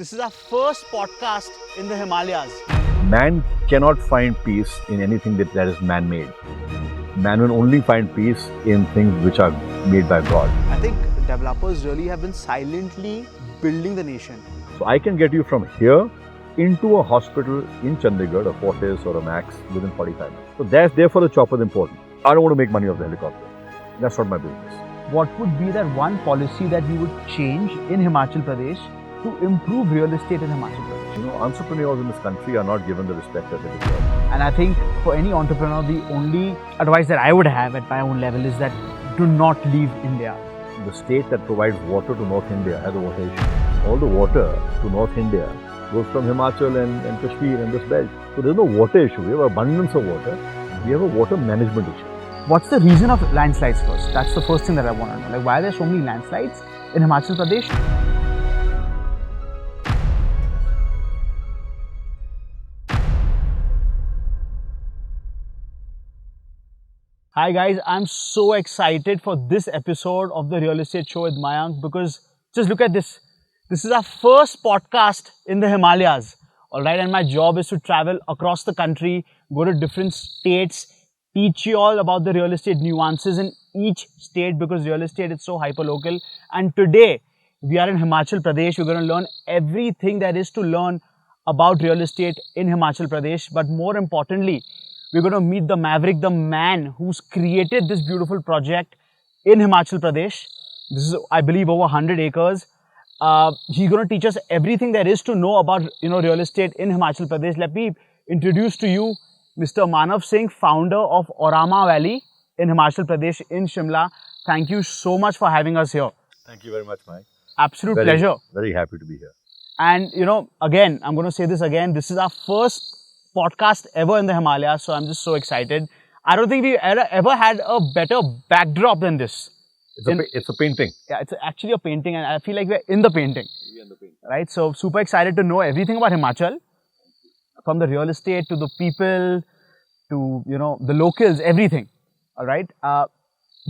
This is our first podcast in the Himalayas. Man cannot find peace in anything that is man-made. Man will only find peace in things which are made by God. I think developers really have been silently building the nation. So I can get you from here into a hospital in Chandigarh, a Fortis or a Max, within 45 minutes. So therefore the chopper is important. I don't want to make money off the helicopter. That's not my business. What would be that one policy that you would change in Himachal Pradesh to improve real estate in Himachal Pradesh? You know, entrepreneurs in this country are not given the respect that they deserve. And I think for any entrepreneur, the only advice that I would have at my own level is that do not leave India. The state that provides water to North India has a water issue. All the water to North India goes from Himachal and Kashmir and this belt. So there's no water issue. We have abundance of water. We have a water management issue. What's the reason of landslides first? That's the first thing that I want to know. Like, why are there so many landslides in Himachal Pradesh? Hi guys, I'm so excited for this episode of the Real Estate Show with Mayank because just look at this. This is our first podcast in the Himalayas. Alright, and my job is to travel across the country, go to different states, teach you all about the real estate nuances in each state because real estate is so hyper-local. And today, we are in Himachal Pradesh. We're going to learn everything there is to learn about real estate in Himachal Pradesh. But more importantly, we're going to meet the maverick, the man who's created this beautiful project in Himachal Pradesh. This is, I believe, over 100 acres. He's going to teach us everything there is to know about, real estate in Himachal Pradesh. Let me introduce to you Mr. Manav Singh, founder of Auramah Valley in Himachal Pradesh in Shimla. Thank you so much for having us here. Thank you very much, Mike. Absolute pleasure. Very happy to be here. And, again, I'm going to say this again. This is our first podcast ever in the Himalayas. So I'm just so excited. I don't think we ever had a better backdrop than this. It's a painting. Yeah, it's actually a painting and I feel like we're in the painting. We're in the painting. Right? So super excited to know everything about Himachal. From the real estate to the people to, the locals, everything. All right.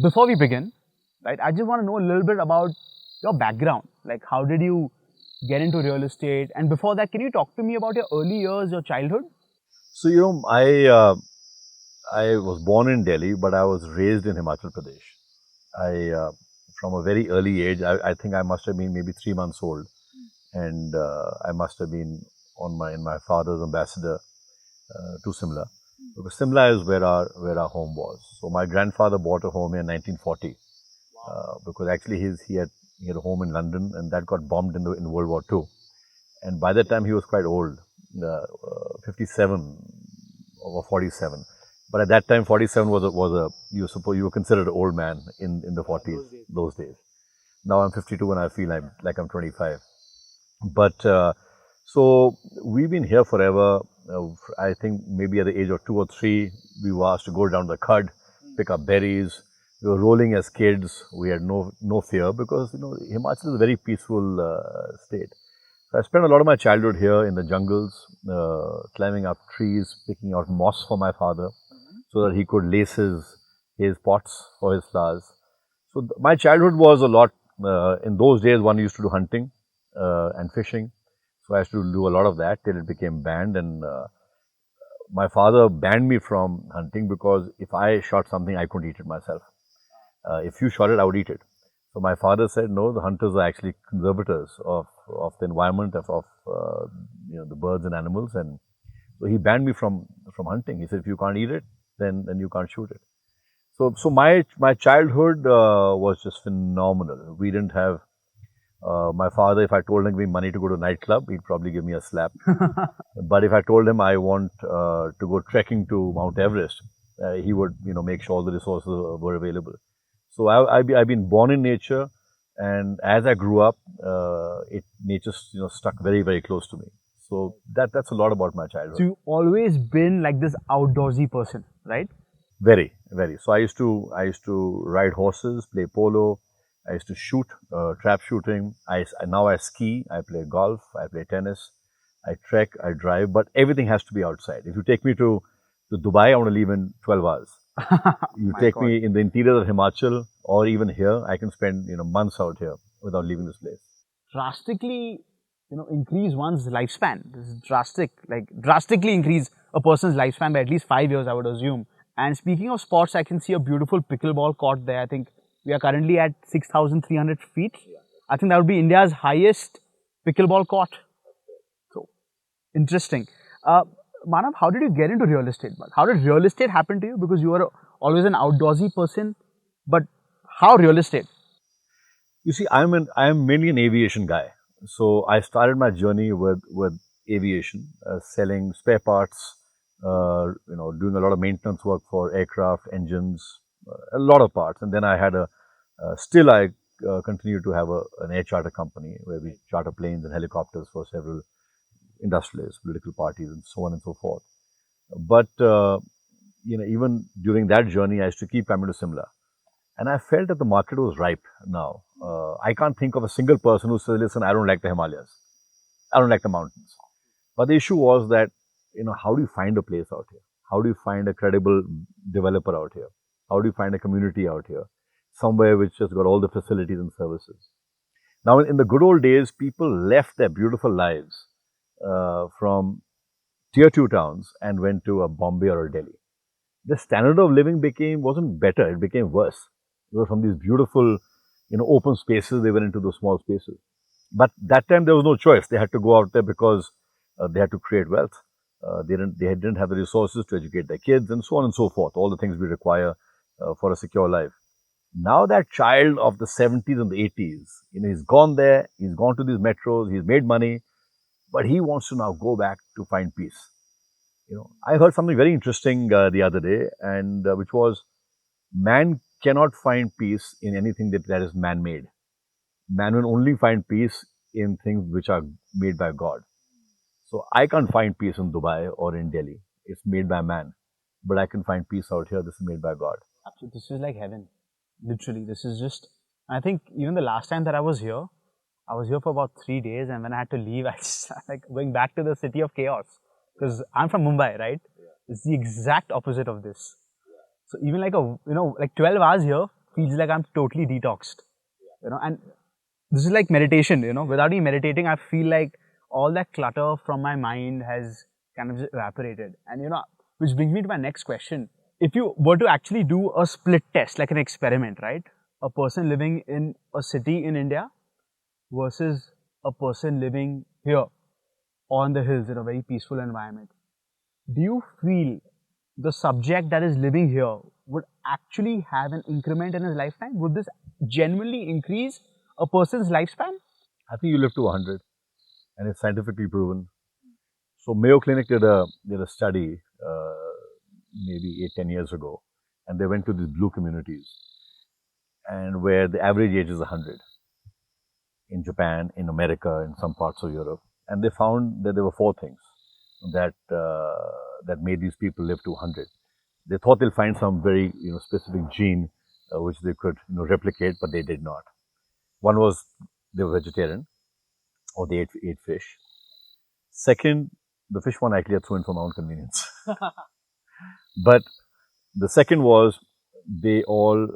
Before we begin, right, I just want to know a little bit about your background. Like, how did you get into real estate? And before that, can you talk to me about your early years, your childhood? So, I was born in Delhi, but I was raised in Himachal Pradesh. From a very early age, I think I must have been maybe 3 months old. And I must have been in my father's ambassador to Simla, because Simla is where our home was. So my grandfather bought a home in 1940, because actually he had a home in London and that got bombed in World War II. And by that time he was quite old, 57 or 47. But at that time 47 you were considered an old man in the 40s those days. Now I'm 52 and I feel like I'm 25. But so we've been here forever. I think maybe at the age of 2 or 3, we were asked to go down to the khud, pick up berries. We were rolling as kids. We had no fear because Himachal is a very peaceful state. So I spent a lot of my childhood here in the jungles, climbing up trees, picking out moss for my father, so that he could lace his pots for his flowers. So my childhood was a lot. In those days, one used to do hunting and fishing. So I used to do a lot of that till it became banned, and my father banned me from hunting because if I shot something, I couldn't eat it myself. If you shot it, I would eat it. So my father said, no, the hunters are actually conservators of the environment, of the birds and animals, and so he banned me from hunting. He said, if you can't eat it, then you can't shoot it. So my childhood was just phenomenal. We didn't have my father, if I told him to give me money to go to a nightclub, he'd probably give me a slap. But if I told him I want to go trekking to Mount Everest, he would, make sure all the resources were available. So I've been born in nature, and as I grew up, nature, stuck very, very close to me. So that's a lot about my childhood. So you've always been like this outdoorsy person, right? Very, very. So I used to ride horses, play polo. I used to shoot, trap shooting. Now I ski, I play golf, I play tennis, I trek, I drive, but everything has to be outside. If you take me to Dubai, I want to leave in 12 hours. You take me in the interior of Himachal or even here, I can spend months out here without leaving this place. Drastically increase one's lifespan. This is drastic, like drastically increase a person's lifespan by at least 5 years, I would assume. And speaking of sports, I can see a beautiful pickleball court there. I think we are currently at 6,300 feet. I think that would be India's highest pickleball court. So interesting. Manav, how did you get into real estate? How did real estate happen to you? Because you were always an outdoorsy person, but how real estate? You see, I am mainly an aviation guy. So I started my journey with aviation, selling spare parts, doing a lot of maintenance work for aircraft, engines, a lot of parts. And then I had still I continue to have an air charter company where we charter planes and helicopters for several industrialists, political parties, and so on and so forth. But even during that journey, I used to keep coming to Simla, and I felt that the market was ripe now. I can't think of a single person who says, "Listen, I don't like the Himalayas, I don't like the mountains." But the issue was that how do you find a place out here? How do you find a credible developer out here? How do you find a community out here? Somewhere which has got all the facilities and services. Now, in the good old days, people left their beautiful lives from tier 2 towns and went to a Bombay or a Delhi. The standard of living wasn't better, it became worse. They were from these beautiful, open spaces, they went into those small spaces. But that time there was no choice. They had to go out there because they had to create wealth. They didn't have the resources to educate their kids and so on and so forth. All the things we require for a secure life. Now that child of the 70s and the 80s, he's gone there, he's gone to these metros, he's made money, but he wants to now go back to find peace. I heard something very interesting the other day, and which was, man cannot find peace in anything that is man-made. Man will only find peace in things which are made by God. So I can't find peace in Dubai or in Delhi. It's made by man. But I can find peace out here. This is made by God. Absolutely. This is like heaven. Literally. This is just, I think even the last time that I was here for about 3 days, and when I had to leave, I just like going back to the city of chaos. Because I'm from Mumbai, right? It's the exact opposite of this. So even like 12 hours here feels like I'm totally detoxed. And this is like meditation, without me meditating, I feel like all that clutter from my mind has kind of evaporated. And which brings me to my next question. If you were to actually do a split test, like an experiment, right? A person living in a city in India versus a person living here on the hills in a very peaceful environment. Do you feel the subject that is living here would actually have an increment in his lifetime? Would this genuinely increase a person's lifespan? I think you live to 100, and it's scientifically proven. So Mayo Clinic did a study maybe 8-10 years ago, and they went to these blue communities, and where the average age is 100 in Japan, in America, in some parts of Europe, and they found that there were 4 things that made these people live to 100. They thought they'll find some very specific gene which they could replicate, but they did not. One was they were vegetarian, or they ate fish. Second, the fish one actually I threw in for my own convenience. But the second was they all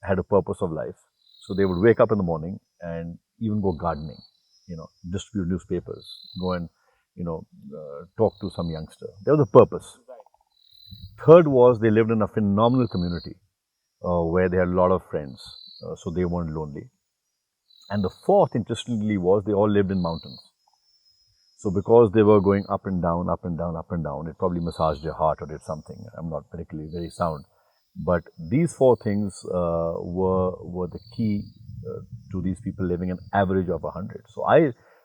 had a purpose of life. So they would wake up in the morning and even go gardening, distribute newspapers, go and talk to some youngster. There was a purpose. Third was they lived in a phenomenal community where they had a lot of friends, so they weren't lonely. And the fourth, interestingly, was they all lived in mountains. So because they were going up and down, up and down, up and down, it probably massaged their heart or did something. I'm not particularly very sound. But these 4 things were the key to these people living an average of 100. So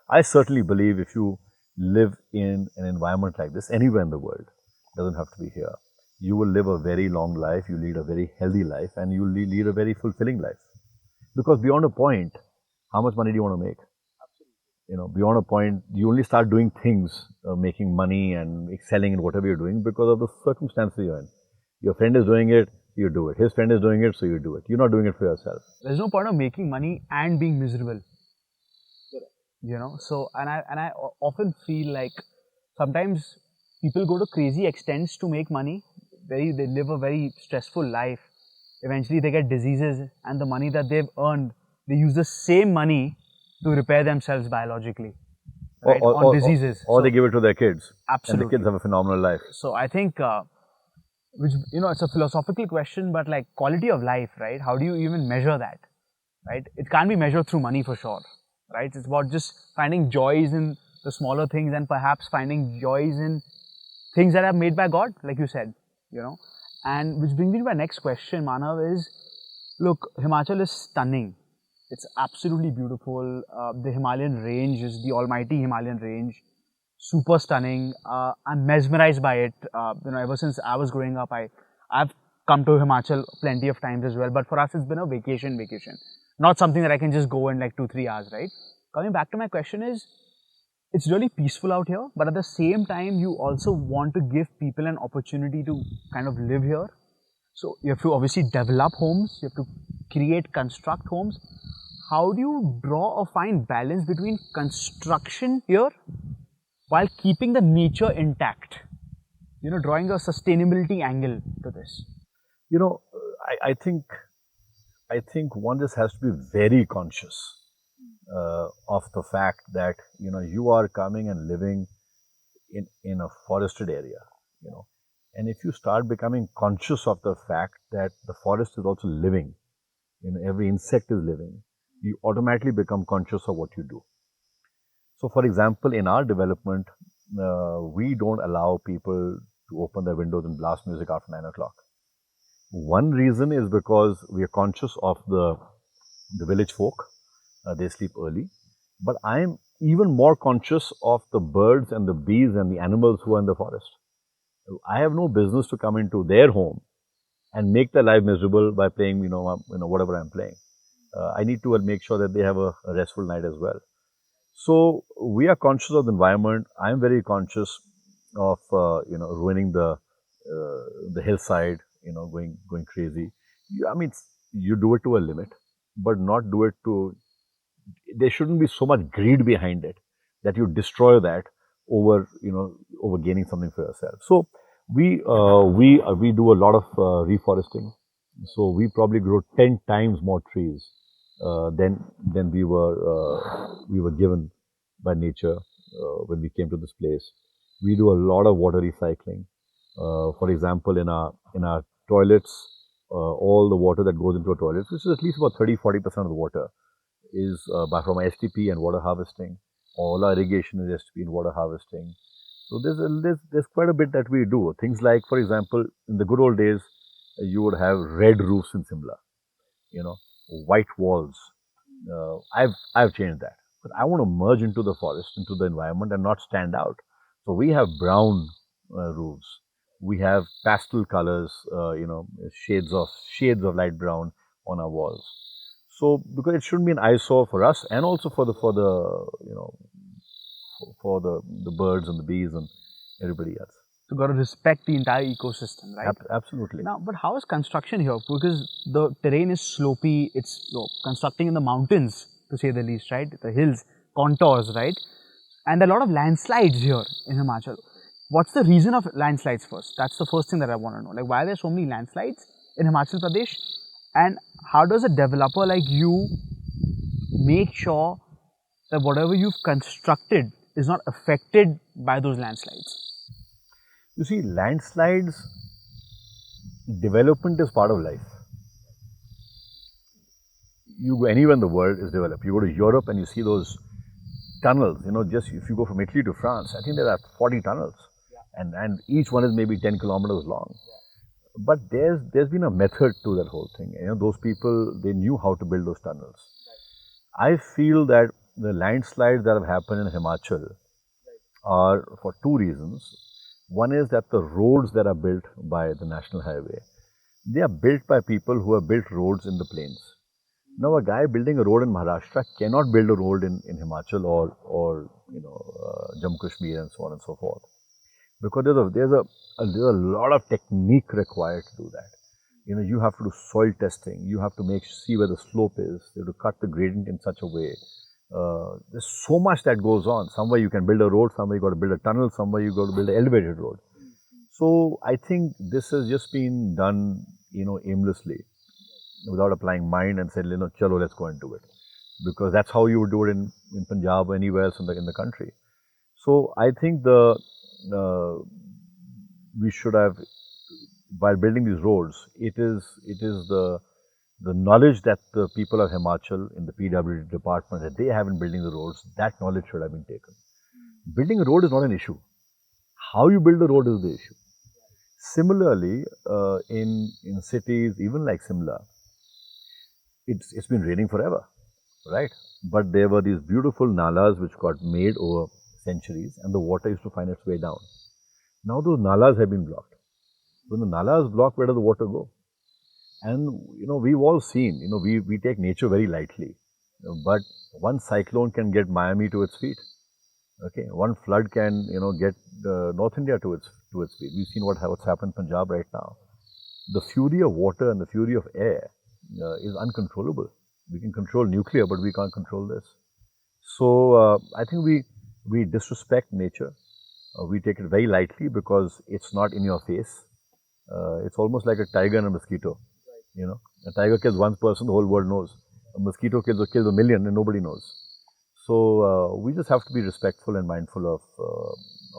I certainly believe if you live in an environment like this, anywhere in the world, doesn't have to be here, you will live a very long life, you lead a very healthy life, and you will lead a very fulfilling life. Because beyond a point, how much money do you want to make? Beyond a point, you only start doing things, making money and excelling in whatever you're doing because of the circumstances you're in. Your friend is doing it, you do it. His friend is doing it, so you do it. You're not doing it for yourself. There's no point of making money and being miserable. So, and I often feel like sometimes people go to crazy extents to make money. They live a very stressful life. Eventually they get diseases, and the money that they've earned, they use the same money to repair themselves biologically. right, on diseases. Or they give it to their kids. Absolutely. And the kids have a phenomenal life. So I think, which, it's a philosophical question, but like quality of life, right? How do you even measure that, right? It can't be measured through money for sure, right? It's about just finding joys in the smaller things and perhaps finding joys in things that are made by God, like you said, And which brings me to my next question, Manav, is, look, Himachal is stunning. It's absolutely beautiful. The Himalayan range is the almighty Himalayan range. Super stunning. I'm mesmerized by it. Ever since I was growing up, I've come to Himachal plenty of times as well. But for us, it's been a vacation. Not something that I can just go in like 2-3 hours, right? Coming back to my question is, it's really peaceful out here, but at the same time, you also want to give people an opportunity to kind of live here. So you have to obviously develop homes, you have to construct homes. How do you draw or find balance between construction here while keeping the nature intact? Drawing a sustainability angle to this. I think one just has to be very conscious of the fact that you are coming and living in a forested area, and if you start becoming conscious of the fact that the forest is also living, every insect is living, you automatically become conscious of what you do. So, for example, in our development, we don't allow people to open their windows and blast music after 9 o'clock. One reason is because we are conscious of the village folk. They sleep early. But I am even more conscious of the birds and the bees and the animals who are in the forest. I have no business to come into their home and make their life miserable by playing, whatever I'm playing. I need to make sure that they have a restful night as well. So we are conscious of the environment. I'm very conscious of ruining the hillside, going crazy. You do it to a limit, but not do it to. There shouldn't be so much greed behind it that you destroy that over gaining something for yourself. So we do a lot of reforesting. So we probably grow 10 times more trees than we were given by nature when we came to this place. We do a lot of water recycling. For example, in our toilets, all the water that goes into our toilets, which is at least about 30-40% of the water, is from STP and water harvesting. All our irrigation is STP and water harvesting. So there's quite a bit that we do. Things like, for example, in the good old days, you would have red roofs in Simla, white walls. I've changed that, but I want to merge into the forest, into the environment, and not stand out. So we have brown roofs. We have pastel colors, shades of light brown on our walls. So because it shouldn't be an eyesore for us, and also for the birds and the bees and everybody else. So got to respect the entire ecosystem, right? Absolutely. Now, but how is construction here? Because the terrain is slopey. It's constructing in the mountains, to say the least, right? The hills, contours, right? And there are a lot of landslides here in Himachal. What's the reason of landslides first? That's the first thing that I want to know. Like, why are there so many landslides in Himachal Pradesh? And how does a developer like you make sure that whatever you've constructed is not affected by those landslides? You see, landslides, development is part of life. You go anywhere in the world is developed. You go to Europe and you see those tunnels, just if you go from Italy to France, I think there are 40 tunnels. And each one is maybe 10 kilometers long. But there's been a method to that whole thing. Those people, they knew how to build those tunnels. I feel that the landslides that have happened in Himachal are for two reasons. One is that the roads that are built by the National Highway, they are built by people who have built roads in the plains. Now, a guy building a road in Maharashtra cannot build a road in Himachal or Jammu Kashmir and so on and so forth, because there's a lot of technique required to do that. You have to do soil testing. You have to see where the slope is. You have to cut the gradient in such a way. There's so much that goes on. Somewhere you can build a road, somewhere you got to build a tunnel, somewhere you got to build an elevated road. So I think this has just been done, aimlessly, without applying mind and said, chalo, let's go and do it. Because that's how you would do it in Punjab or anywhere else in the country. So I think uh, we should have, while building these roads, it is the knowledge that the people of Himachal in the PWD department that they have in building the roads, that knowledge should have been taken. Building a road is not an issue. How you build the road is the issue. Similarly, in cities, even like Simla, it's been raining forever, right? But there were these beautiful nalas which got made over centuries, and the water used to find its way down. Now those nalas have been blocked. When the nala is blocked, where does the water go? And we've all seen, we take nature very lightly, but one cyclone can get Miami to its feet. Okay, one flood can get North India to its feet. We've seen what's happened in Punjab right now. The fury of water and the fury of air is uncontrollable. We can control nuclear, but we can't control this. So I think we disrespect nature. We take it very lightly because it's not in your face. It's almost like a tiger and a mosquito. A tiger kills one person, the whole world knows. A mosquito kills a million, and nobody knows. So we just have to be respectful and mindful of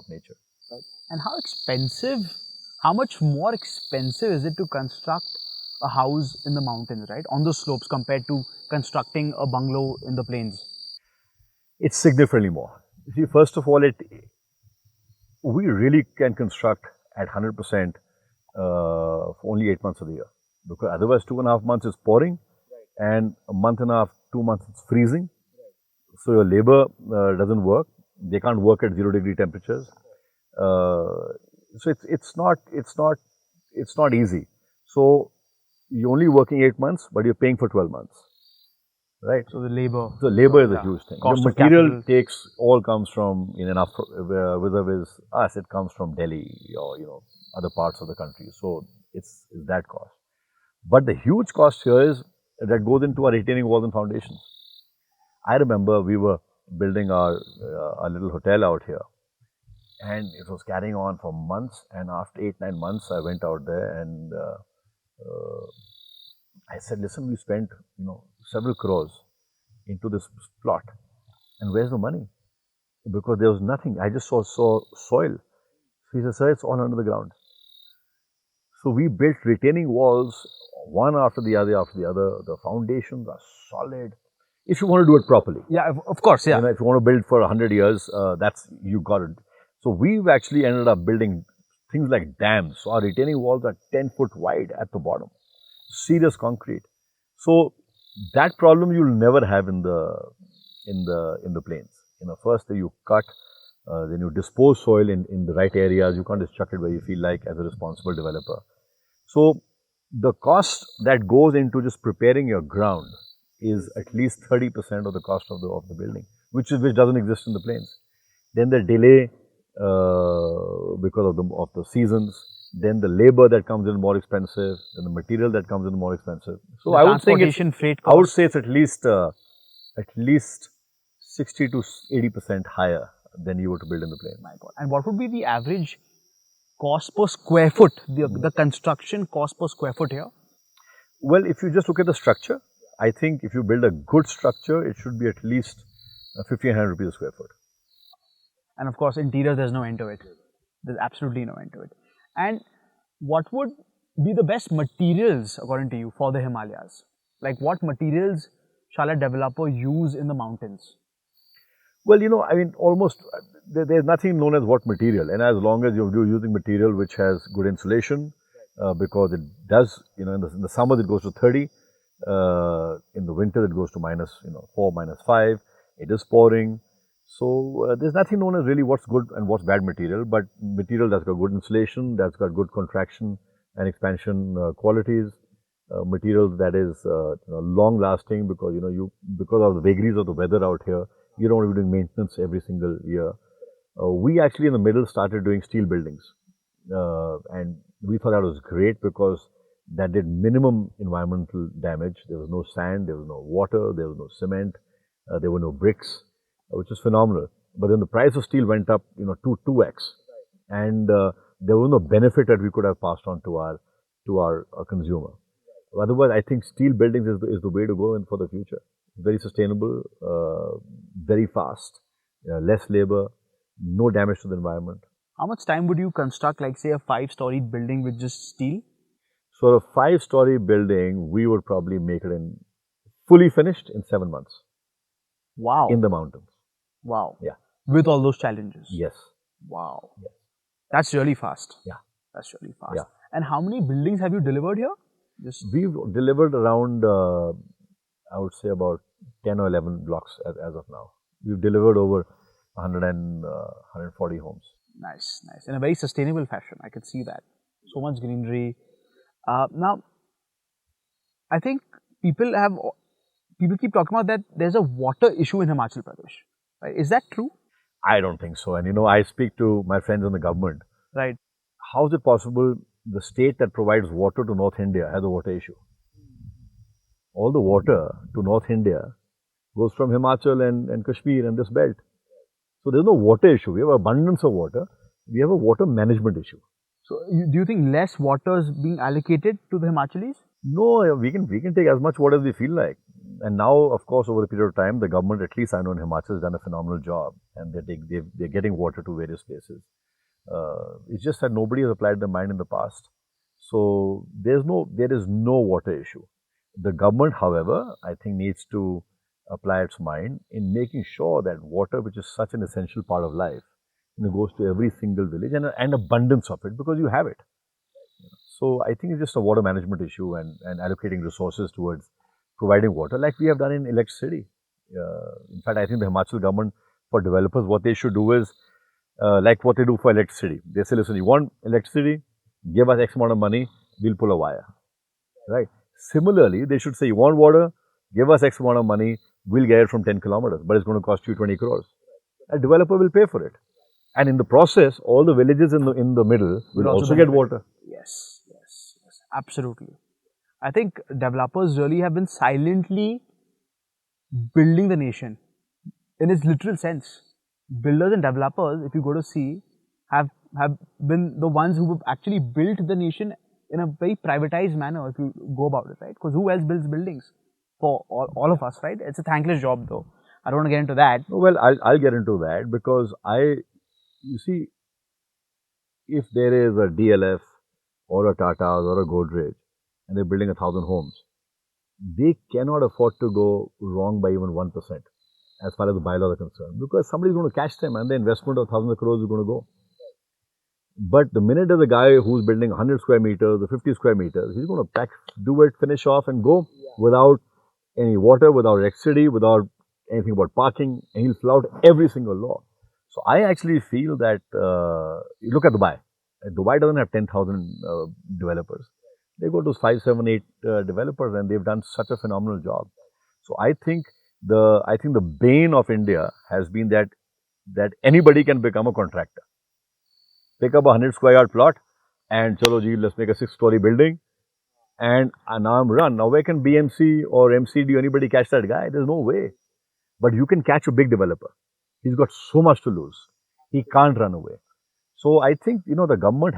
nature. Right. And how much more expensive is it to construct a house in the mountains, right, on the slopes compared to constructing a bungalow in the plains? It's significantly more. See, first of all, we really can construct at 100% for only 8 months of the year. Because otherwise 2.5 months is pouring, and a month and a half, 2 months it's freezing. So your labor doesn't work. They can't work at 0-degree temperatures. So it's not easy. So you're only working 8 months, but you're paying for 12 months, right? So the labor. So labor is a huge thing. Cost Your of material capital. comes from with us. It comes from Delhi or other parts of the country. So it's that cost. But the huge cost here is that goes into our retaining walls and foundations. I remember we were building our little hotel out here, and it was carrying on for months. And after 8-9 months, I went out there and I said, "Listen, we spent several crores into this plot, and where's the money? Because there was nothing. I just saw soil." So he said, "Sir, it's all under the ground." So we built retaining walls, one after the other after the other. The foundations are solid. If you want to do it properly. Yeah, of course, yeah. If you want to build for 100 years, you got it. So we've actually ended up building things like dams. So our retaining walls are 10 foot wide at the bottom. Serious concrete. So that problem you'll never have in the plains. First you cut, then you dispose soil in the right areas. You can't just chuck it where you feel like as a responsible developer. So the cost that goes into just preparing your ground is at least 30% of the cost of the building, which doesn't exist in the plains. Then the delay because of the seasons. Then the labor that comes in more expensive. Then the material that comes in more expensive. So I would think I would say it's at least 60 to 80% higher than you were to build in the plains. My God. And what would be the average cost per square foot? The construction cost per square foot here? Well, if you just look at the structure, I think if you build a good structure, it should be at least 1,500 rupees a square foot. And of course, interior, there's no end to it. There's absolutely no end to it. And what would be the best materials, according to you, for the Himalayas? Like what materials shall a developer use in the mountains? Well, almost there's nothing known as what material. And as long as you're using material which has good insulation, because it does, in the summer it goes to 30, in the winter it goes to -4, -5. It is pouring. So there's nothing known as really what's good and what's bad material, but material that's got good insulation, that's got good contraction and expansion qualities, material that is long lasting because because of the vagaries of the weather out here, you don't want to be doing maintenance every single year. We actually in the middle started doing steel buildings, and we thought that was great because that did minimum environmental damage. There was no sand, there was no water, there was no cement, there were no bricks, which is phenomenal. But then the price of steel went up, 2x, and there was no benefit that we could have passed on to our consumer. Otherwise, I think steel buildings is the way to go in for the future. Very sustainable, very fast, less labor, no damage to the environment. How much time would you construct, like say, a 5-storied building with just steel? So a 5-story building, we would probably make it in fully finished in 7 months Wow. in the mountains. Wow. Yeah. With all those challenges. Yes. Wow. Yes. That's really fast. Yeah. That's really fast. Yeah. And how many buildings have you delivered here? Just We've delivered around, I would say about 10 or 11 blocks as of now. We've delivered over 140 homes. nice, nice. In a very sustainable fashion. I could see that. So much greenery. Now, I think people keep talking about that there's a water issue in Himachal Pradesh. Right? Is that true? I don't think so. And I speak to my friends in the government. Right. How is it possible the state that provides water to North India has a water issue? All the water to North India goes from Himachal and Kashmir and this belt. So there's no water issue. We have abundance of water. We have a water management issue. So, do you think less water is being allocated to the Himachalis? No, we can take as much water as we feel like. And now, of course, over a period of time, the government, at least I know in Himachal, has done a phenomenal job, and they're getting water to various places. It's just that nobody has applied their mind in the past. So there is no water issue. The government, however, I think needs to apply its mind in making sure that water, which is such an essential part of life, goes to every single village and abundance of it because you have it. So I think it's just a water management issue and allocating resources towards providing water like we have done in electricity. In fact, I think the Himachal government, for developers, what they should do is like what they do for electricity. They say, listen, you want electricity, give us X amount of money, we'll pull a wire. Right? Similarly, they should say, you want water, give us X amount of money, we'll get it from 10 kilometers, but it's going to cost you 20 crores. A developer will pay for it. And in the process, all the villages in the middle will also get water. Yes, yes, yes, absolutely. I think developers really have been silently building the nation in its literal sense. Builders and developers, if you go to see, have been the ones who have actually built the nation in a very privatized manner, if you go about it, right? Because who else builds buildings for all of us, right? It's a thankless job, though. I don't want to get into that. Well, I'll get into that because you see, if there is a DLF or a Tata's or a Godrej and they're building 1,000 homes, they cannot afford to go wrong by even 1% as far as the bylaws are concerned because somebody's going to catch them and the investment of thousands of crores is going to go. But the minute there's a guy who's building 100 square meters or 50 square meters, he's going to do it, finish off and go without any water, without electricity, without anything about parking, and he'll flout every single law. So I actually feel that, you look at Dubai. Dubai doesn't have 10,000 developers. They go to 5, 7, 8 developers and they've done such a phenomenal job. So I think the bane of India has been that anybody can become a contractor. Pick up a 100 square yard plot and chalo ji, let's make a 6-story building and now I'm run. Now where can BMC or MCD or anybody catch that guy? There's no way. But you can catch a big developer. He's got so much to lose. He can't run away. So I think, the government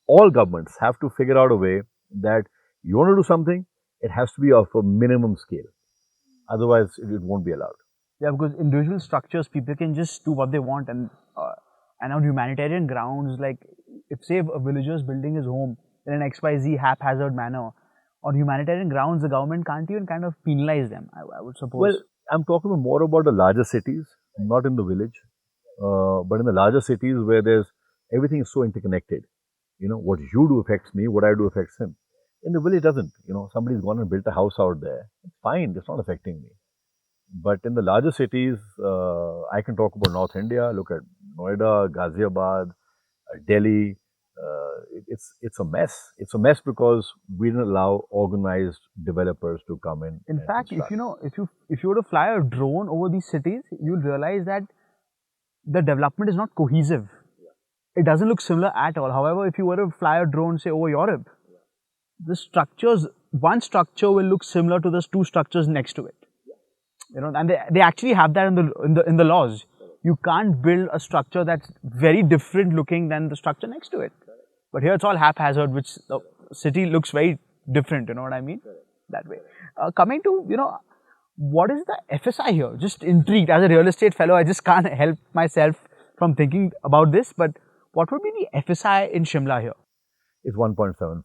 all governments have to figure out a way that you want to do something, it has to be of a minimum scale. Otherwise, it won't be allowed. Yeah, because individual structures, people can just do what they want and on humanitarian grounds, like if say a villager's building his home in an XYZ haphazard manner, on humanitarian grounds, the government can't even kind of penalize them, I would suppose. Well, I'm talking more about the larger cities, not in the village, but in the larger cities where everything is so interconnected. What you do affects me, what I do affects him. In the village, it doesn't. Somebody's gone and built a house out there. It's fine, it's not affecting me. But in the larger cities, I can talk about North India, look at Noida, Ghaziabad, Delhi. It's a mess. It's a mess because we didn't allow organized developers to come in. In fact, if you were to fly a drone over these cities, you'll realize that the development is not cohesive. It doesn't look similar at all. However, if you were to fly a drone, say over Europe, one structure will look similar to the 2 structures next to it. And they actually have that in the laws. You can't build a structure that's very different looking than the structure next to it. But here it's all haphazard, which the city looks very different, you know what I mean? That way. Coming to, what is the FSI here? Just intrigued. As a real estate fellow, I just can't help myself from thinking about this, but what would be the FSI in Shimla here? It's 1.75,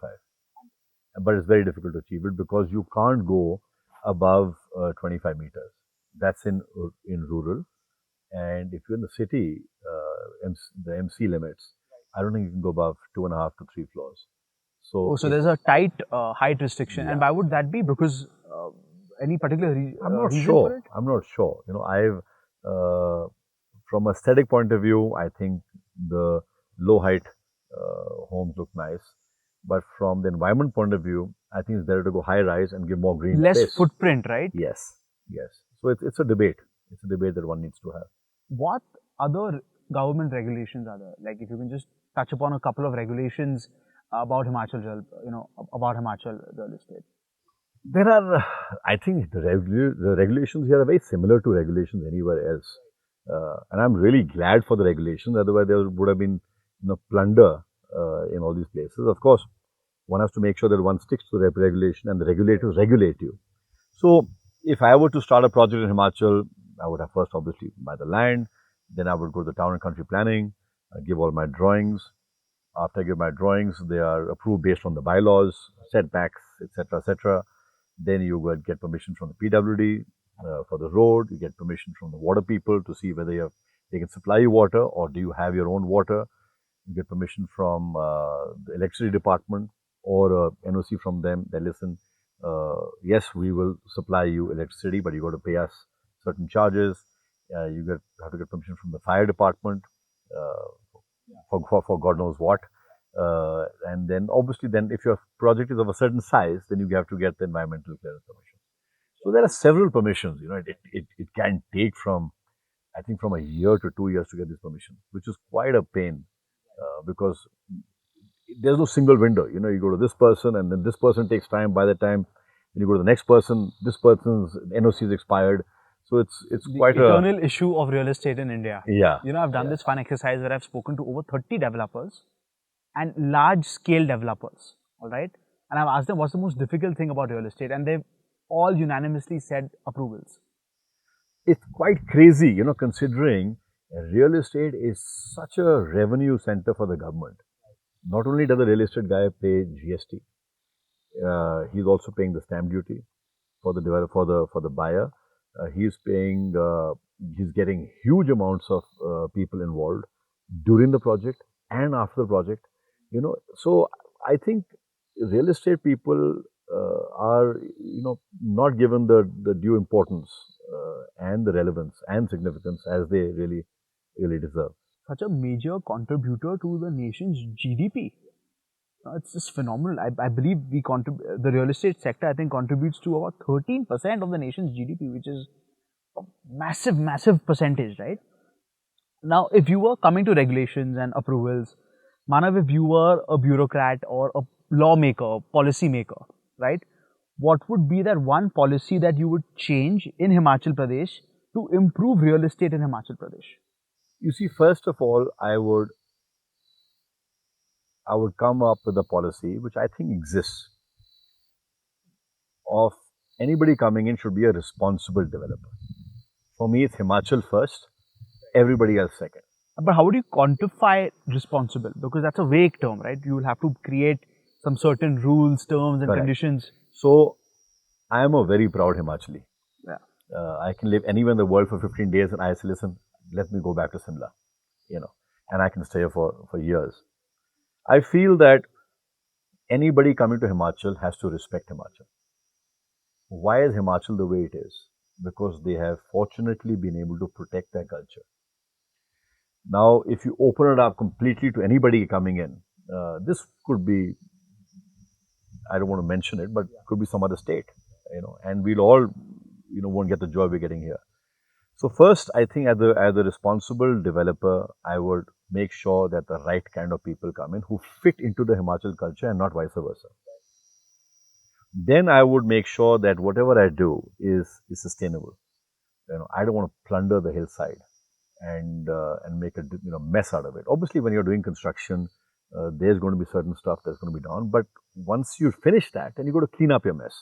but it's very difficult to achieve it because you can't go above 25 meters. That's in rural, and if you're in the city, the MC limits, I don't think you can go above 2.5 to 3 floors. So there's a tight height restriction, Yeah. and why would that be? Because any particular I'm not reason sure. for it? I'm not sure. I've from a aesthetic point of view, I think the low height homes look nice, but from the environment point of view, I think it's better to go high rise and give more green Less space. footprint, right? Yes, yes. So it's a debate. It's a debate that one needs to have. What other government regulations are there? Like, if you can just touch upon a couple of regulations about Himachal real estate. There are, I think, the regulations here are very similar to regulations anywhere else, and I'm really glad for the regulations. Otherwise, there would have been plunder in all these places. Of course, one has to make sure that one sticks to the regulation and the regulators regulate you. So, if I were to start a project in Himachal, I would have first obviously buy the land, then I would go to the town and country planning, give all my drawings. After I give my drawings, they are approved based on the bylaws, setbacks, etc., etc. Then you will get permission from the PWD for the road. You get permission from the water people to see whether they can supply you water or do you have your own water. You get permission from the electricity department or NOC from them. They listen. Yes, we will supply you electricity, but you got to pay us certain charges. You have to get permission from the fire department for God knows what. And then obviously if your project is of a certain size, then you have to get the environmental clearance permission. So there are several permissions. It can take from a year to 2 years to get this permission, which is quite a pain because there's no single window. You go to this person and then this person takes time. By the time when you go to the next person, this person's NOC is expired. So it's quite the eternal issue of real estate in India. Yeah. I've done this fun exercise where I've spoken to over 30 developers and large scale developers. All right. And I've asked them what's the most difficult thing about real estate, and they've all unanimously said approvals. It's quite crazy, considering real estate is such a revenue center for the government. Not only does the real estate guy pay GST, he's also paying the stamp duty for the developer, for the buyer. He's getting huge amounts of people involved during the project and after the project. So I think real estate people are, not given the due importance and the relevance and significance as they really deserve. Such a major contributor to the nation's GDP. It's just phenomenal. I believe the real estate sector, I think, contributes to about 13% of the nation's GDP, which is a massive, massive percentage, right? Now, if you were coming to regulations and approvals, Manav, if you were a bureaucrat or a lawmaker, policy maker, right? What would be that one policy that you would change in Himachal Pradesh to improve real estate in Himachal Pradesh? You see, first of all, I would come up with a policy which I think exists of anybody coming in should be a responsible developer. For me, it's Himachal first, everybody else second. But how would you quantify responsible? Because that's a vague term, right? You will have to create some certain rules, terms and Correct. conditions. So, I am a very proud Himachali. Yeah. I can live anywhere in the world for 15 days and I say, listen, let me go back to Simla, and I can stay here for years. I feel that anybody coming to Himachal has to respect Himachal. Why is Himachal the way it is? Because they have fortunately been able to protect their culture. Now, if you open it up completely to anybody coming in, this could be, I don't want to mention it, but it could be some other state, and we'll all, won't get the joy we're getting here. So first, I think as a responsible developer, I would make sure that the right kind of people come in who fit into the Himachal culture and not vice versa. Then I would make sure that whatever I do is sustainable. I don't want to plunder the hillside and make a mess out of it. Obviously, when you're doing construction, there's going to be certain stuff that's going to be done. But once you finish that, then you got to clean up your mess,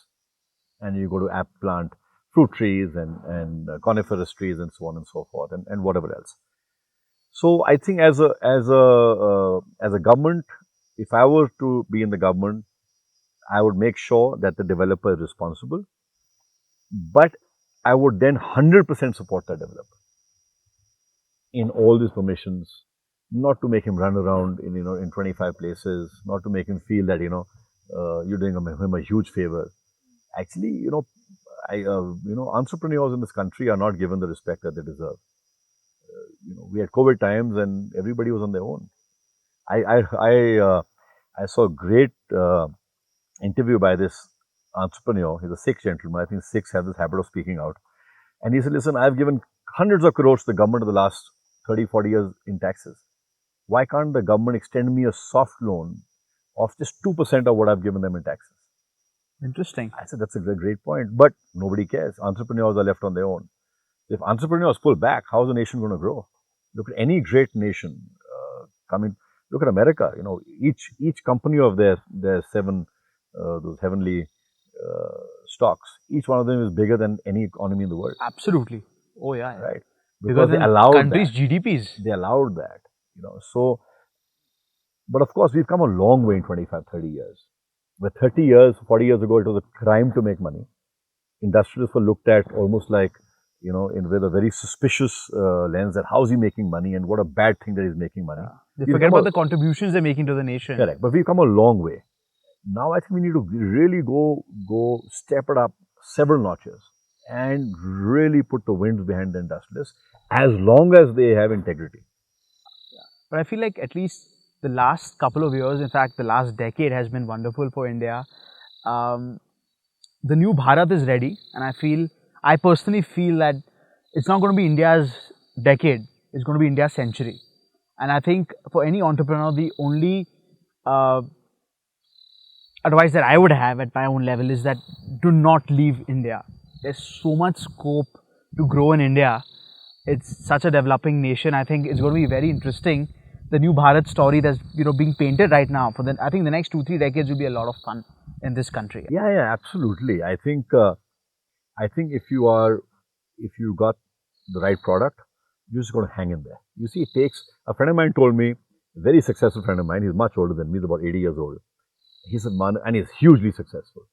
and you got to plant fruit trees and coniferous trees and so on and so forth and whatever else. So I think as a government, if I were to be in the government, I would make sure that the developer is responsible, but I would then 100% support the developer in all these permissions, not to make him run around in 25 places, not to make him feel that you're doing him a huge favor. Actually, entrepreneurs in this country are not given the respect that they deserve. We had COVID times and everybody was on their own. I saw a great interview by this entrepreneur. He's a Sikh gentleman. I think Sikhs have this habit of speaking out. And he said, listen, I've given hundreds of crores to the government in the last 30, 40 years in taxes. Why can't the government extend me a soft loan of just 2% of what I've given them in taxes? Interesting. I said, that's a great point. But nobody cares. Entrepreneurs are left on their own. If entrepreneurs pull back, how is the nation going to grow? Look at any great nation coming. Look at America. Each company of their seven those heavenly stocks, each one of them is bigger than any economy in the world. Absolutely. Oh yeah. Right. Because they allowed countries' GDPs. They allowed that. So, but of course, we've come a long way in 25, 30 years. Where 30 years, 40 years ago, it was a crime to make money. Industrialists were looked at almost like, with a very suspicious lens that how's he making money and what a bad thing that he's making money. They forget about the contributions they're making to the nation. Correct. But we've come a long way. Now I think we need to really go step it up several notches and really put the winds behind the industrialists as long as they have integrity. But I feel like at least the last couple of years, in fact, the last decade has been wonderful for India. The new Bharat is ready, and I personally feel that it's not going to be India's decade, it's going to be India's century. And I think for any entrepreneur, the only advice that I would have at my own level is that do not leave India. There's so much scope to grow in India. It's such a developing nation. I think it's going to be very interesting. The new Bharat story that's being painted right now. I think the next 2-3 decades will be a lot of fun in this country. Yeah, absolutely. I think if you got the right product, you're just going to hang in there. You see, it takes a friend of mine told me, a very successful friend of mine. He's much older than me. He's about 80 years old. He said, Manav, and he's hugely successful.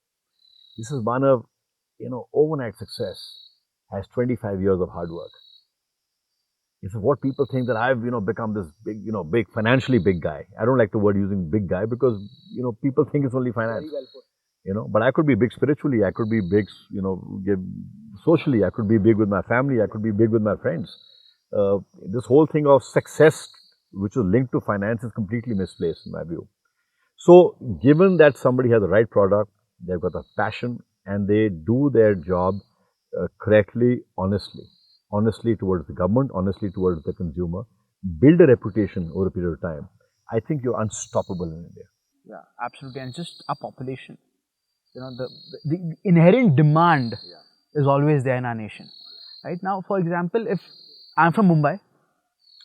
He says, Manav, overnight success has 25 years of hard work. He said, what people think that I've, become this big, financially big guy. I don't like the word using big guy because, people think it's only finance. But I could be big spiritually. I could be big, socially. I could be big with my family. I could be big with my friends. This whole thing of success, which is linked to finance, is completely misplaced in my view. So, given that somebody has the right product, they've got the passion, and they do their job correctly, honestly towards the government, honestly towards the consumer, build a reputation over a period of time, I think you're unstoppable in India. Yeah, absolutely. And just our population, the inherent demand is always there in our nation. Right now, for example, if I'm from Mumbai,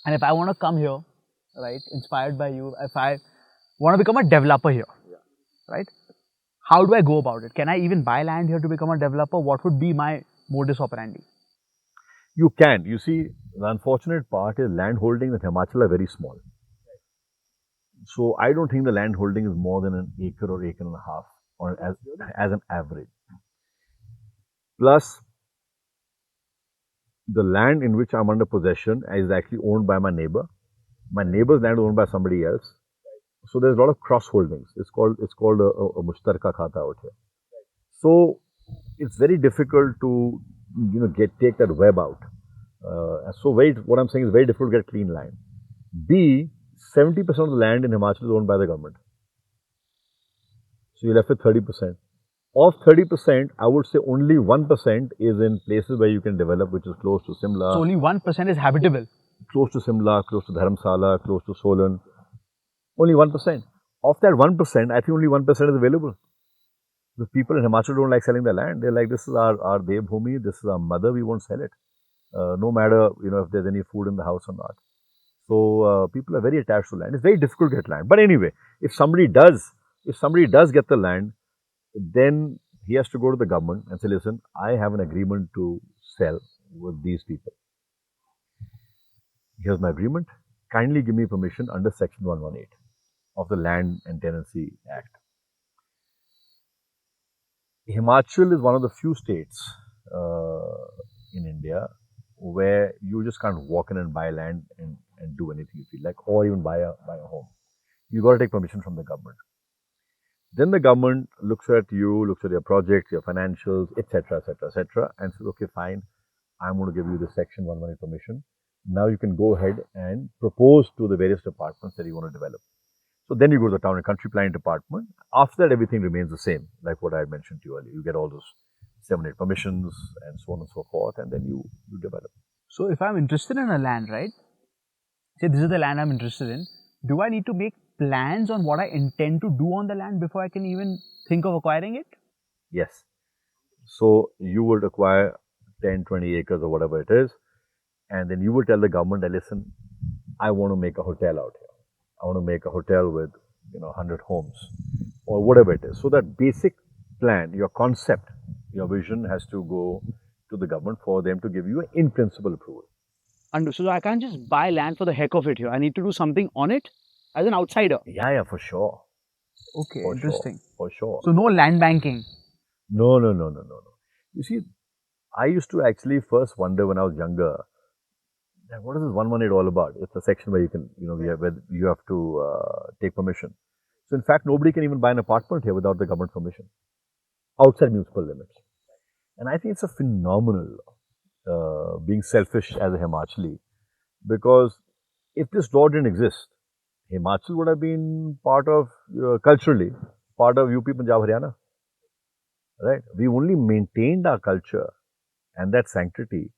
and if I want to come here, right, inspired by you, if I want to become a developer here, right? How do I go about it? Can I even buy land here to become a developer? What would be my modus operandi? You can. You see, the unfortunate part is land holdings in Himachal are very small. So I don't think the land holding is more than an acre or acre and a half, or as an average. Plus, the land in which I'm under possession is actually owned by my neighbor. My neighbor's land is owned by somebody else. So there's a lot of cross holdings. It's called a mushtarka khata out here. So it's very difficult to take that web out. What I'm saying is very difficult to get clean land. B, 70% of the land in Himachal is owned by the government. So you're left with 30%. Of 30%, I would say only 1% is in places where you can develop, which is close to Simla. So only 1% is habitable. Close to Simla, close to Dharamsala, close to Solan. Only 1%. Of that 1%, I think only 1% is available. The people in Himachal don't like selling their land. They're like, this is our Devbhumi, this is our mother, we won't sell it. No matter, if there's any food in the house or not. So, people are very attached to land. It's very difficult to get land. But anyway, if somebody does get the land, then he has to go to the government and say, listen, I have an agreement to sell with these people. Here's my agreement. kindly give me permission under Section 118 of the Land and Tenancy Act. Himachal is one of the few states in India where you just can't walk in and buy land and do anything you feel like, or even buy a home. You got to take permission from the government. Then the government looks at you, looks at your project, your financials, etc., etc., etc., and says, okay, fine, I'm going to give you the Section 118 permission. Now you can go ahead and propose to the various departments that you want to develop. So then you go to the town and country planning department. After that, everything remains the same, like what I had mentioned to you earlier. You get all those 7, 8 permissions and so on and so forth, and then you develop. So if I'm interested in a land, right? Say this is the land I'm interested in. Do I need to make plans on what I intend to do on the land before I can even think of acquiring it? Yes. So you would acquire 10, 20 acres or whatever it is, and then you would tell the government that, listen, I want to make a hotel out here. I want to make a hotel with 100 homes or whatever it is. So that basic plan, your concept, your vision has to go to the government for them to give you an in-principle approval. Understood. So I can't just buy land for the heck of it here. I need to do something on it as an outsider. Yeah, for sure. Okay, For interesting. Sure, for sure. So no land banking. No. You see, I used to actually first wonder when I was younger, what is this 118 all about? It's a section where you can, where you have to take permission. So in fact, nobody can even buy an apartment here without the government permission, outside municipal limits. And I think it's a phenomenal being selfish as a Himachali, because if this law didn't exist, Himachal would have been part of, culturally, part of UP, Punjab, Haryana. Right? We only maintained our culture and that sanctity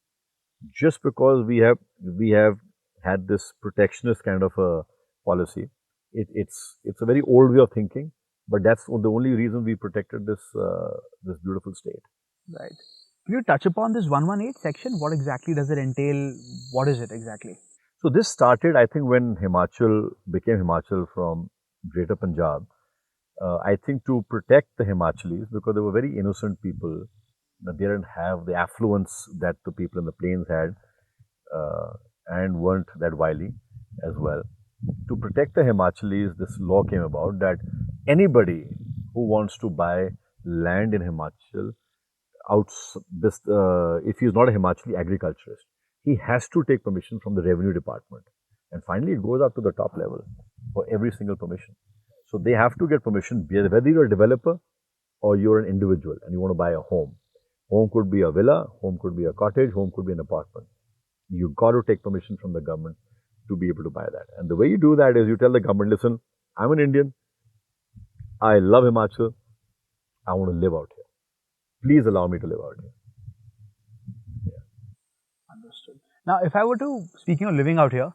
just because we have had this protectionist kind of a policy. It's a very old way of thinking, but that's the only reason we protected this beautiful state. Right. Can you touch upon this 118 section? What exactly does it entail? What is it exactly? So this started, I think, when Himachal became Himachal from Greater Punjab. I think to protect the Himachalis, because they were very innocent people. They didn't have the affluence that the people in the plains had, and weren't that wily as well. To protect the Himachalis, this law came about that anybody who wants to buy land in Himachal, if he is not a Himachali agriculturist, he has to take permission from the revenue department. And finally, it goes up to the top level for every single permission. So they have to get permission, whether you're a developer or you're an individual and you want to buy a home. Home could be a villa, home could be a cottage, home could be an apartment. You've got to take permission from the government to be able to buy that. And the way you do that is you tell the government, listen, I'm an Indian, I love Himachal, I want to live out here. Please allow me to live out here. Yeah. Understood. Now, if I were to, speaking of living out here,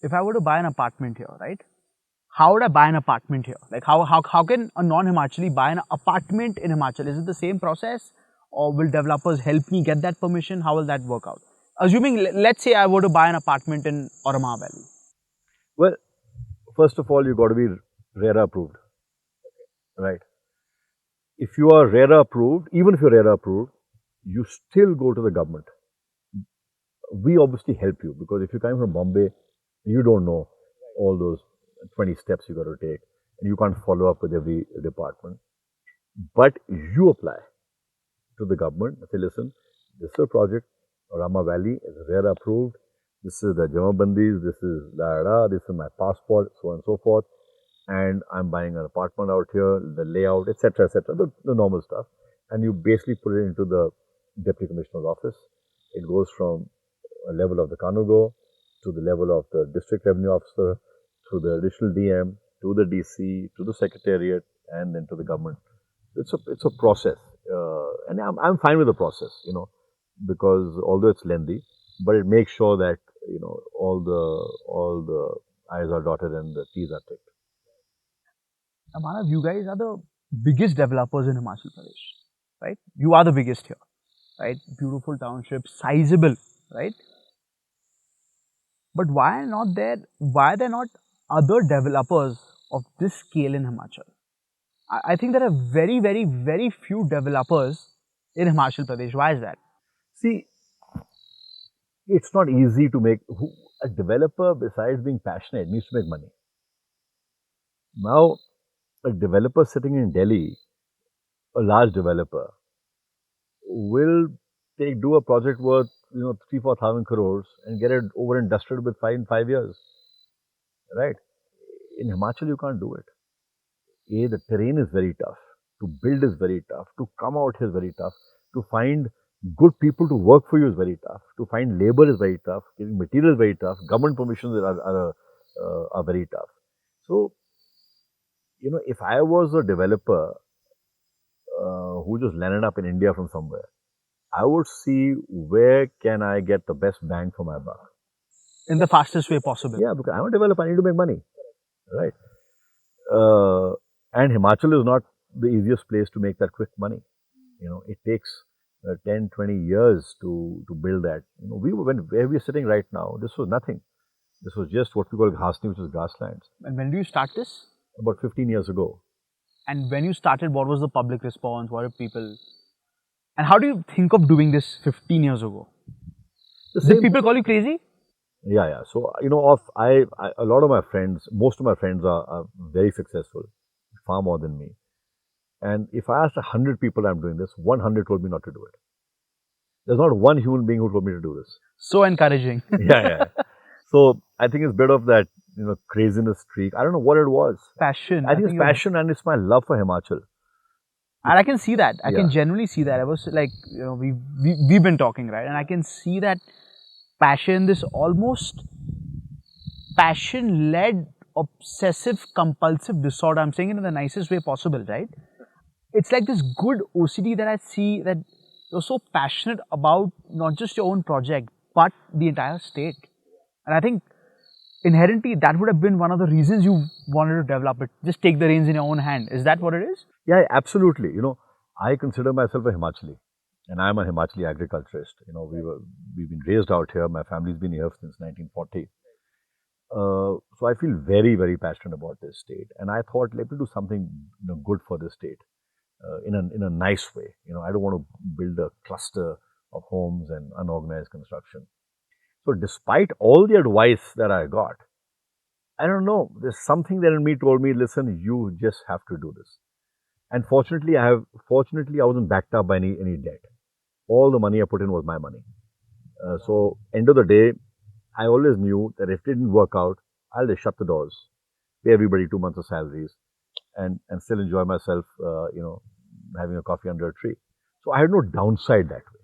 if I were to buy an apartment here, right? How would I buy an apartment here? Like how can a non-Himachali buy an apartment in Himachal? Is it the same process, or will developers help me get that permission? How will that work out? Assuming, let's say I were to buy an apartment in Auramah Valley. Well, first of all, you've got to be RERA approved, right? If you are RERA approved, even if you're RERA approved, you still go to the government. We obviously help you, because if you're coming from Bombay, you don't know all those 20 steps you got to take, and you can't follow up with every department. But you apply to the government and say, listen, this is a project, Auramah Valley is RERA approved, this is the Jamabandis, this is this is my passport, so on and so forth, and I'm buying an apartment out here, the layout, etc., the normal stuff. And you basically put it into the Deputy Commissioner's office. It goes from a level of the Kanugo to the level of the District Revenue Officer, to the additional DM, to the DC, to the Secretariat, and then to the government. It's a process, and I'm fine with the process, because although it's lengthy, but it makes sure that all the I's are dotted and the T's are ticked. Now, Manav, you guys are the biggest developers in Himachal Pradesh, right? You are the biggest here, right? Beautiful township, sizable, right? But why are there not other developers of this scale in Himachal? I think there are very, very, very few developers in Himachal Pradesh. Why is that? See, it's not easy to make. a developer, besides being passionate, needs to make money. Now, a developer sitting in Delhi, a large developer, will do a project worth 3-4 thousand crores and get it over industrial with in 5 years, right? In Himachal, you can't do it. The terrain is very tough. To build is very tough. To come out here is very tough. To find good people to work for you is very tough. To find labor is very tough. Getting material is very tough. Government permissions are very tough. So, if I was a developer who just landed up in India from somewhere, I would see where can I get the best bang for my buck. In the fastest way possible. Yeah, because I'm a developer, I need to make money, right? And Himachal is not the easiest place to make that quick money. It takes 10, 20 years to build that. Where we are sitting right now, this was nothing. This was just what we call ghasni, which is grasslands. And when do you start this? About 15 years ago. And when you started, what was the public response? What did people... And how do you think of doing this 15 years ago? Did people call you crazy? Yeah. So, a lot of my friends, most of my friends are very successful, far more than me. And if I asked 100 people I'm doing this, 100 told me not to do it. There's not one human being who told me to do this. So encouraging. Yeah. So, I think it's a bit of that, craziness streak. I don't know what it was. Passion. I think it's passion and it's my love for Himachal. And I can see that. I can genuinely see that. I was like, we've been talking, right? And I can see that passion, this almost passion-led obsessive compulsive disorder. I'm saying it in the nicest way possible, right? It's like this good OCD that I see, that you're so passionate about not just your own project, but the entire state. And I think inherently that would have been one of the reasons you wanted to develop it. Just take the reins in your own hand. Is that what it is? Yeah, absolutely. I consider myself a Himachali, and I'm a Himachali agriculturist. We've been raised out here. My family's been here since 1940. So I feel very, very passionate about this state, and I thought, let me do something good for this state in a nice way. I don't want to build a cluster of homes and unorganized construction. So despite all the advice that I got, I don't know, there's something that in me told me, listen, you just have to do this. And fortunately, I wasn't backed up by any debt. All the money I put in was my money. So end of the day, I always knew that if it didn't work out, I'll just shut the doors, pay everybody 2 months of salaries, and still enjoy myself, having a coffee under a tree. So I had no downside that way.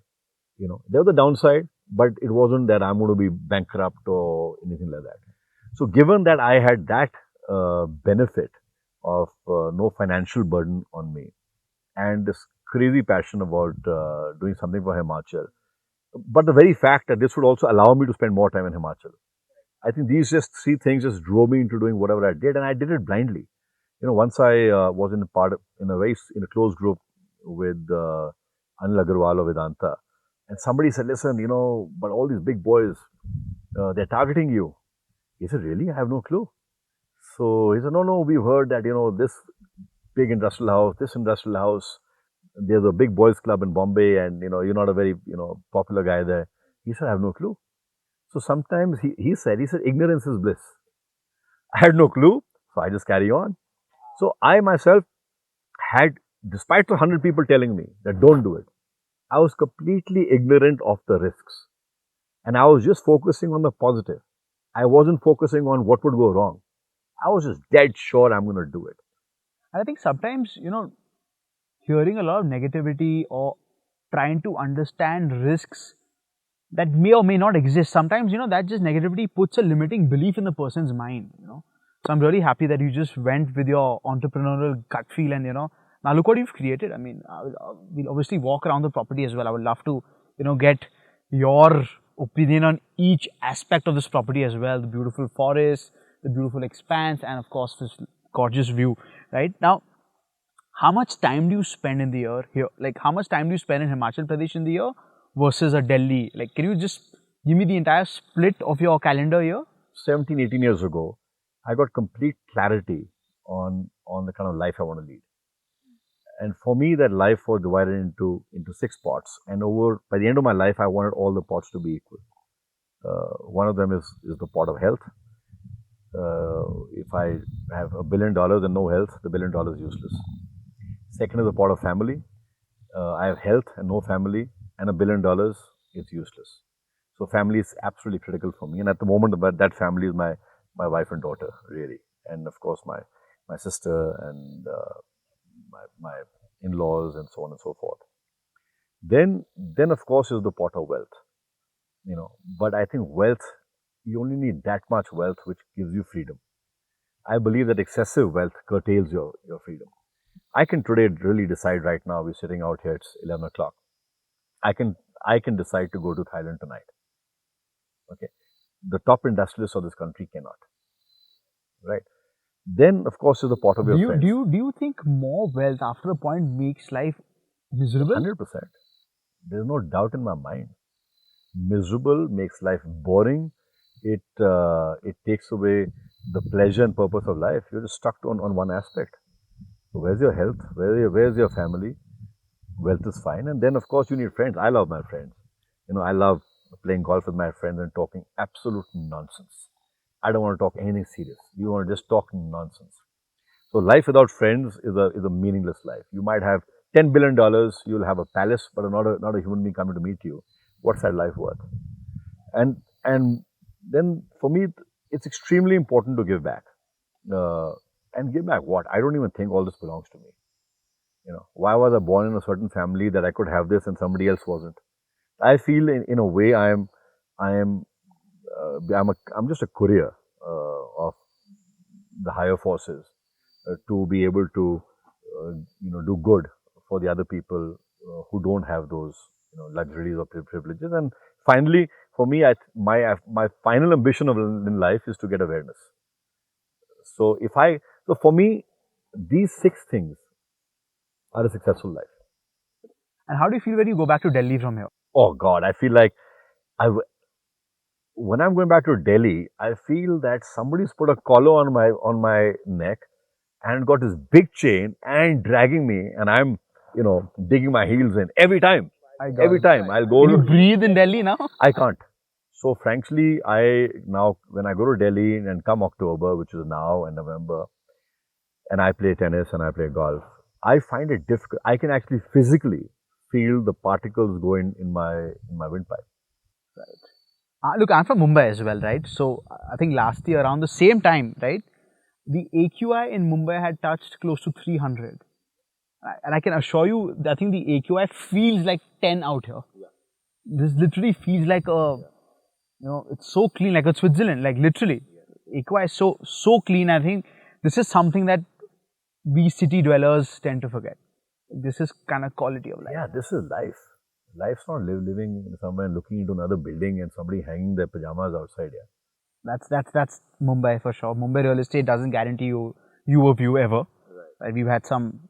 There was a downside, but it wasn't that I'm going to be bankrupt or anything like that. So given that I had that benefit of no financial burden on me and this crazy passion about doing something for Himachal, but the very fact that this would also allow me to spend more time in Himachal, I think these just three things just drove me into doing whatever I did, and I did it blindly. Once I was in a close group with Anil Agarwal of Vedanta, and somebody said, listen, but all these big boys, they're targeting you. He said, really? I have no clue. So he said, no, we've heard that, this big industrial house, this industrial house, there's a big boys club in Bombay, and, you're not a very, popular guy there. He said, I have no clue. So sometimes he said, ignorance is bliss. I had no clue, so I just carry on. So I myself had, despite the 100 people telling me that don't do it, I was completely ignorant of the risks. And I was just focusing on the positive. I wasn't focusing on what would go wrong. I was just dead sure I'm going to do it. And I think sometimes, hearing a lot of negativity or trying to understand risks that may or may not exist, sometimes, that just negativity puts a limiting belief in the person's mind, So I'm really happy that you just went with your entrepreneurial gut feel and, now look what you've created. I mean, we'll obviously walk around the property as well. I would love to, get your opinion on each aspect of this property as well. The beautiful forest, the beautiful expanse, and of course this gorgeous view, right? Now, how much time do you spend in the year here? Like, how much time do you spend in Himachal Pradesh in the year versus a Delhi? Like, can you just give me the entire split of your calendar year? 17, 18 years ago, I got complete clarity on the kind of life I want to lead. And for me, that life was divided into 6 pots. And by the end of my life, I wanted all the pots to be equal. One of them is the pot of health. If I have $1 billion and no health, the $1 billion is useless. Second is the pot of family. I have health and no family, and $1 billion is useless. So family is absolutely critical for me. And at the moment, that family is my wife and daughter, really. And of course, my sister and my in-laws and so on and so forth. Then of course is the pot of wealth. But I think wealth, you only need that much wealth which gives you freedom. I believe that excessive wealth curtails your freedom. I can today really decide right now, we're sitting out here, it's 11 o'clock. I can decide to go to Thailand tonight. Okay. The top industrialists of this country cannot. Right. Then, of course, is the pot of your friends. Do you think more wealth after a point makes life miserable? 100%. There's no doubt in my mind. Miserable makes life boring. It takes away the pleasure and purpose of life. You're just stuck on one aspect. So where's your health? Where's your family? Wealth is fine. And then, of course, you need friends. I love my friends. I love playing golf with my friends and talking absolute nonsense. I don't want to talk anything serious. You want to just talk nonsense. So life without friends is a meaningless life. You might have $10 billion, you'll have a palace, but not a human being coming to meet you. What's that life worth? And then for me, it's extremely important to give back. And give back what? I don't even think all this belongs to me. Why was I born in a certain family that I could have this and somebody else wasn't? I feel in a way I'm just a courier of the higher forces to be able to do good for the other people who don't have those luxuries or privileges. And finally, for me, my final ambition in life is to get awareness. So for me, these 6 things are a successful life. And how do you feel when you go back to Delhi from here? Oh God, I feel like when I'm going back to Delhi, I feel that somebody's put a collar on my neck and got this big chain and dragging me, and I'm digging my heels in every time. Every time I'll go. Can you breathe in Delhi now? I can't. So frankly, when I go to Delhi and come October, which is now and November, and I play tennis and I play golf, I find it difficult. I can actually physically feel the particles going in my windpipe. Right. Look, I'm from Mumbai as well, right? So I think last year around the same time, right, the AQI in Mumbai had touched close to 300. And I can assure you, I think the AQI feels like 10 out here. Yeah. This literally feels like it's so clean, like a Switzerland, like literally. Yeah. AQI is so clean. I think this is something that we city dwellers tend to forget. This is kind of quality of life. Yeah, this is life. Life's not living somewhere and looking into another building and somebody hanging their pajamas outside. Yeah, that's Mumbai for sure. Mumbai real estate doesn't guarantee you a view ever. Right. We've had some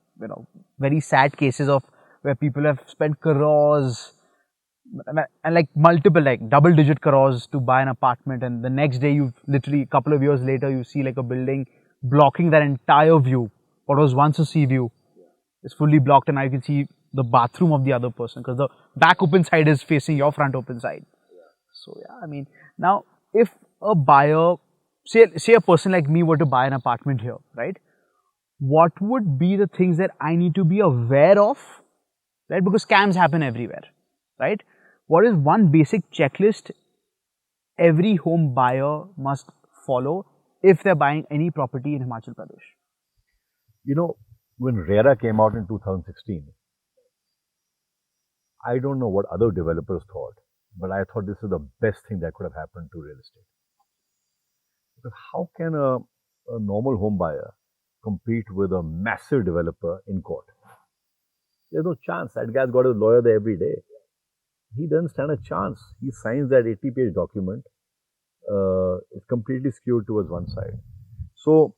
very sad cases of where people have spent crores and like multiple, like double-digit crores to buy an apartment, and the next day you've literally a couple of years later you see like a building blocking that entire view. What was once a sea view is fully blocked, and now you can see the bathroom of the other person because the back open side is facing your front open side. Yeah. So yeah, I mean, now if a buyer, say a person like me were to buy an apartment here, right? What would be the things that I need to be aware of, right? Because scams happen everywhere, right? What is one basic checklist every home buyer must follow if they're buying any property in Himachal Pradesh? When RERA came out in 2016, I don't know what other developers thought, but I thought this is the best thing that could have happened to real estate. Because how can a normal home buyer compete with a massive developer in court? There's no chance. That guy's got a lawyer there every day. He doesn't stand a chance. He signs that 80-page document. It's completely skewed towards one side. So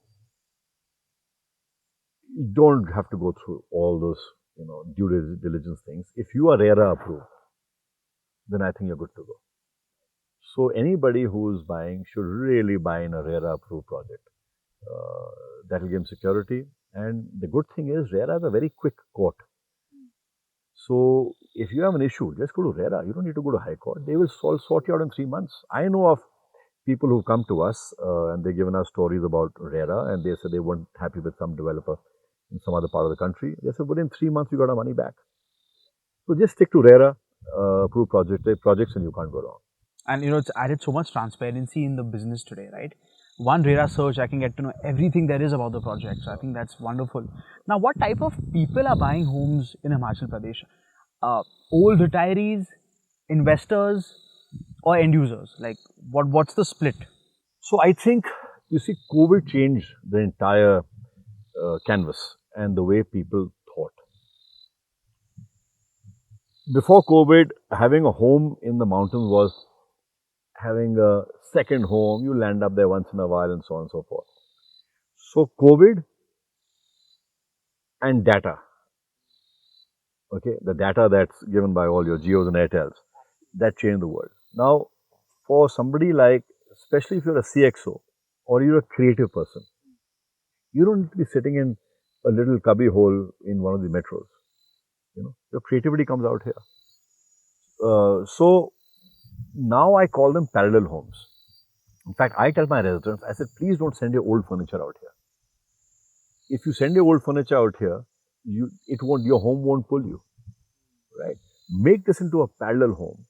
you don't have to go through all those due diligence things. If you are RERA approved, then I think you're good to go. So anybody who's buying should really buy in a RERA approved project. That will give them security. And the good thing is RERA is a very quick court. So if you have an issue, just go to RERA. You don't need to go to High Court. They will sort you out in 3 months. I know of people who come to us and they've given us stories about RERA, and they said they weren't happy with some developer in some other part of the country. They said, within 3 months, we got our money back. So just stick to RERA, approved projects, and you can't go wrong. And it's added so much transparency in the business today, right? One RERA search, I can get to know everything there is about the project. So I think that's wonderful. Now, what type of people are buying homes in Himachal Pradesh? Old retirees, investors, or end users? Like, what's the split? So I think, you see, COVID changed the entire canvas and the way people thought. Before COVID, having a home in the mountains was having a second home. You land up there once in a while and so on and so forth. So COVID and data, okay, the data that's given by all your Geos and Airtels, that changed the world. Now, for somebody like, especially if you're a CXO or you're a creative person, you don't need to be sitting in a little cubby hole in one of the metros. Your creativity comes out here. So now I call them parallel homes. In fact, I tell my residents, I said, please don't send your old furniture out here. If you send your old furniture out here, your home won't pull you, right? Make this into a parallel home.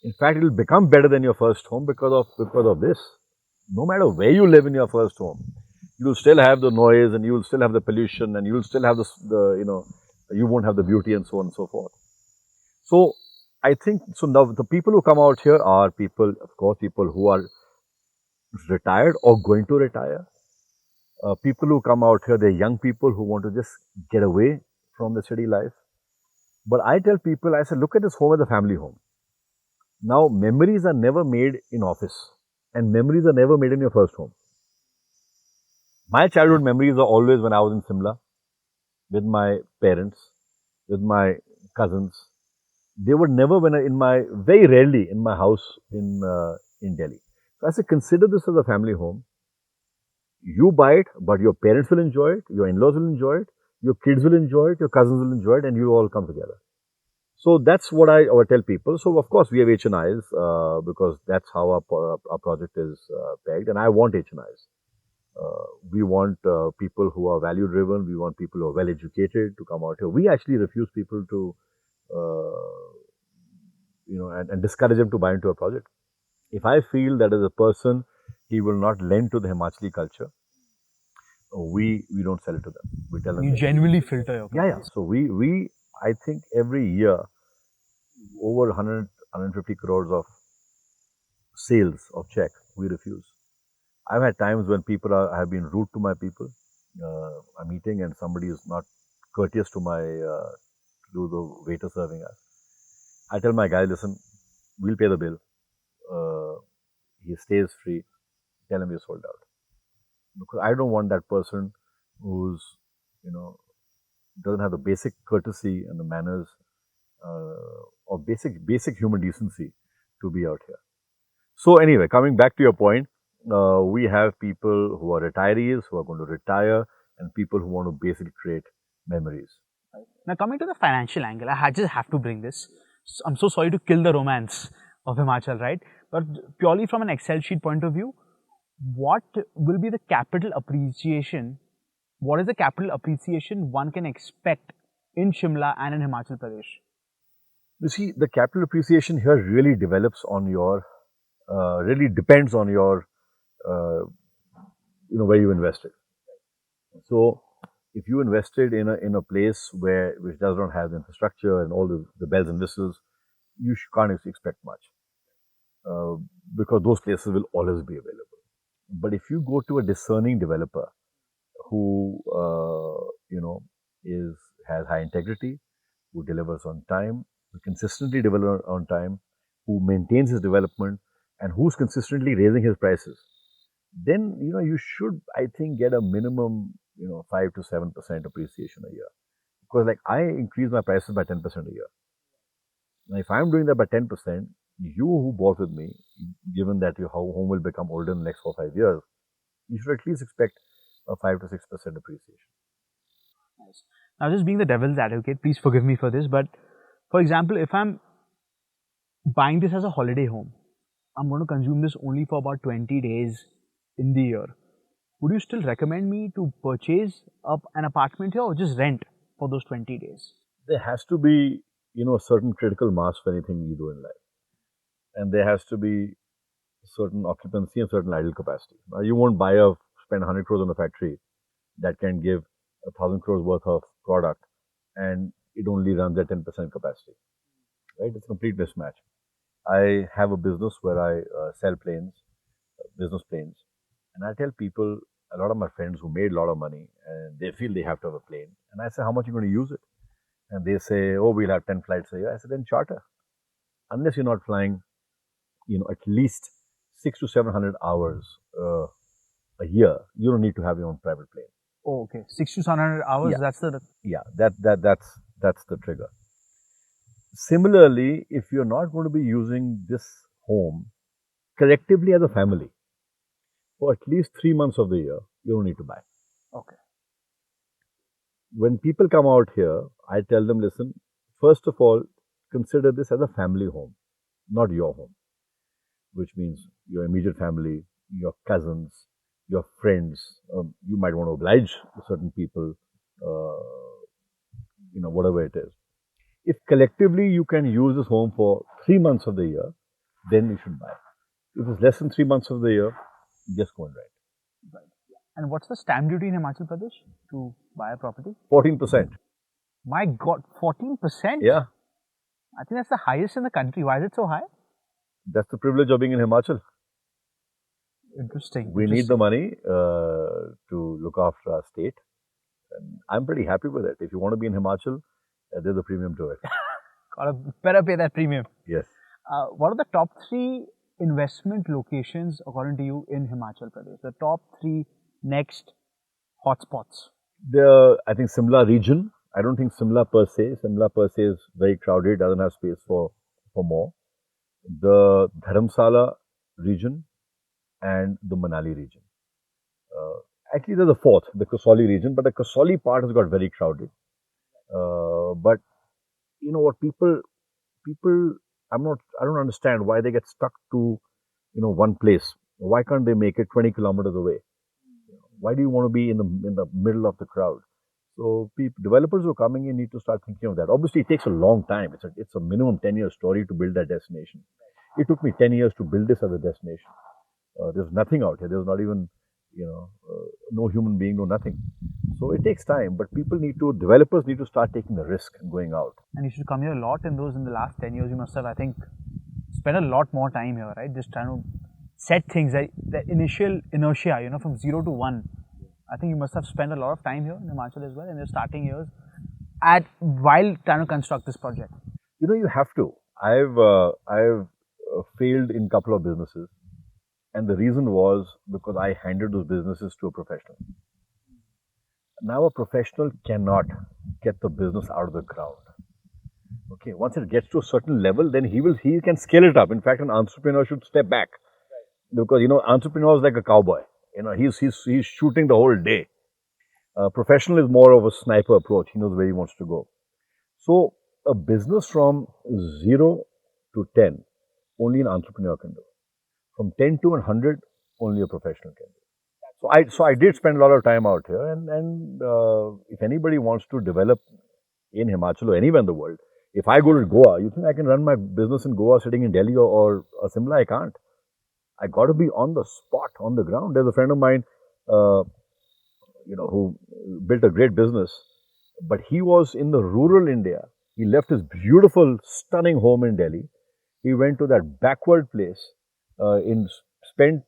In fact, it will become better than your first home because of this. No matter where you live in your first home, you will still have the noise, and you will still have the pollution, and you will still have you won't have the beauty, and so on and so forth. So I think, so now the people who come out here are people, of course, people who are retired or going to retire. People who come out here, they're young people who want to just get away from the city life. But I tell people, I say, look at this home as a family home. Now, memories are never made in office, and memories are never made in your first home. My childhood memories are always when I was in Simla with my parents, with my cousins. They were never very rarely in my house in Delhi. So I say, consider this as a family home. You buy it, but your parents will enjoy it, your in-laws will enjoy it, your kids will enjoy it, your cousins will enjoy it, and you'll all come together. So that's what I tell people. So of course we have HNIs because that's how our project is pegged, and I want HNIs. We want people who are value driven. We want people who are well educated to come out here. We actually refuse people to, and discourage them to buy into a project. If I feel that as a person, he will not lend to the Himachali culture, we don't sell it to them. We tell them. You genuinely filter your clients. Yeah. So we I think every year over 150 crores of sales of check we refuse. I've had times when people have been rude to my people. A meeting and somebody is not courteous to the waiter serving us. I tell my guy, listen, we'll pay the bill. He stays free. Tell him you're sold out. Because I don't want that person who's, doesn't have the basic courtesy and the manners or basic human decency to be out here. So anyway, coming back to your point, we have people who are retirees, who are going to retire, and people who want to basically create memories. Now, coming to the financial angle, I just have to bring this. I'm so sorry to kill the romance of Himachal, right? But purely from an Excel sheet point of view, what will be the capital appreciation? What is the capital appreciation one can expect in Shimla and in Himachal Pradesh? You see, the capital appreciation here really depends on your, where you invested. So, if you invested in a place which does not have the infrastructure and all the bells and whistles, you can't expect much because those places will always be available. But if you go to a discerning developer who has high integrity, who delivers on time, who consistently delivers on time, who maintains his development, and who's consistently raising his prices, then you should, I think, get a minimum 5 to 7% appreciation a year. Because like I increase my prices by 10% a year. Now, if I'm doing that by 10%, you who bought with me, given that your home will become older in the next 4 or 5 years, you should at least expect a 5 to 6% appreciation. Nice. Now, just being the devil's advocate, please forgive me for this, but For example, if I'm buying this as a holiday home, I'm going to consume this only for about 20 days in the year. Would you still recommend me to purchase up an apartment here or just rent for those 20 days? There has to be, a certain critical mass for anything you do in life. And there has to be certain occupancy and certain idle capacity. Now, you won't spend 100 crores on a factory that can give 1,000 crores worth of product and it only runs at 10% capacity, right? It's a complete mismatch. I have a business where I sell planes, business planes, and I tell people, a lot of my friends who made a lot of money and they feel they have to have a plane. And I say, how much are you going to use it? And they say, oh, we'll have 10 flights a year. I said, then charter. Unless you're not flying, at least 600 to 700 hours a year, you don't need to have your own private plane. Oh, okay. 600 to 700 hours, Yeah. That's the trigger. Similarly, if you're not going to be using this home collectively as a family for at least 3 months of the year, you don't need to buy. Okay. When people come out here, I tell them, listen, first of all, consider this as a family home, not your home, which means your immediate family, your cousins, your friends. You might want to oblige certain people, whatever it is. If collectively you can use this home for 3 months of the year, then you should buy. If it's less than 3 months of the year, just go and rent. Right. And what's the stamp duty in Himachal Pradesh to buy a property? 14%. My God, 14%? Yeah. I think that's the highest in the country. Why is it so high? That's the privilege of being in Himachal. Interesting. We need the money to look after our state. And I'm pretty happy with it. If you want to be in Himachal, there's a premium to it. Better pay that premium. Yes. What are the top 3 investment locations according to you in Himachal Pradesh? The top 3 next hotspots. I think Simla region. I don't think Simla per se. Simla per se is very crowded, doesn't have space for more. The Dharamsala region and the Manali region. Actually, there's a fourth, the Kasauli region, but the Kasauli part has got very crowded. But you know what, people, I don't understand why they get stuck to, one place. Why can't they make it 20 kilometers away? Why do you want to be in the middle of the crowd? So developers who are coming in need to start thinking of that. Obviously, it takes a long time. It's a minimum 10-year story to build that destination. It took me 10 years to build this as a destination. There's nothing out here. There's not even, no human being, no nothing. So it takes time, but developers need to start taking the risk and going out. And you should come here a lot in the last 10 years. You must have, I think, spent a lot more time here, right? Just trying to set things, the initial inertia, from 0 to 1. I think you must have spent a lot of time here in Himachal as well in your starting years while trying to construct this project. You have to. I've failed in a couple of businesses. And the reason was because I handed those businesses to a professional. Now a professional cannot get the business out of the ground. Okay, once it gets to a certain level, then he can scale it up. In fact, an entrepreneur should step back. Because, entrepreneur is like a cowboy. He's shooting the whole day. Professional is more of a sniper approach. He knows where he wants to go. So a business from 0 to 10, only an entrepreneur can do. From 10 to 100, only a professional can do. So I did spend a lot of time out here, and if anybody wants to develop in Himachal or anywhere in the world, if I go to Goa, you think I can run my business in Goa sitting in Delhi or Simla? I can't. I got to be on the spot, on the ground. There's a friend of mine, who built a great business, but he was in the rural India. He left his beautiful, stunning home in Delhi. He went to that backward place, spent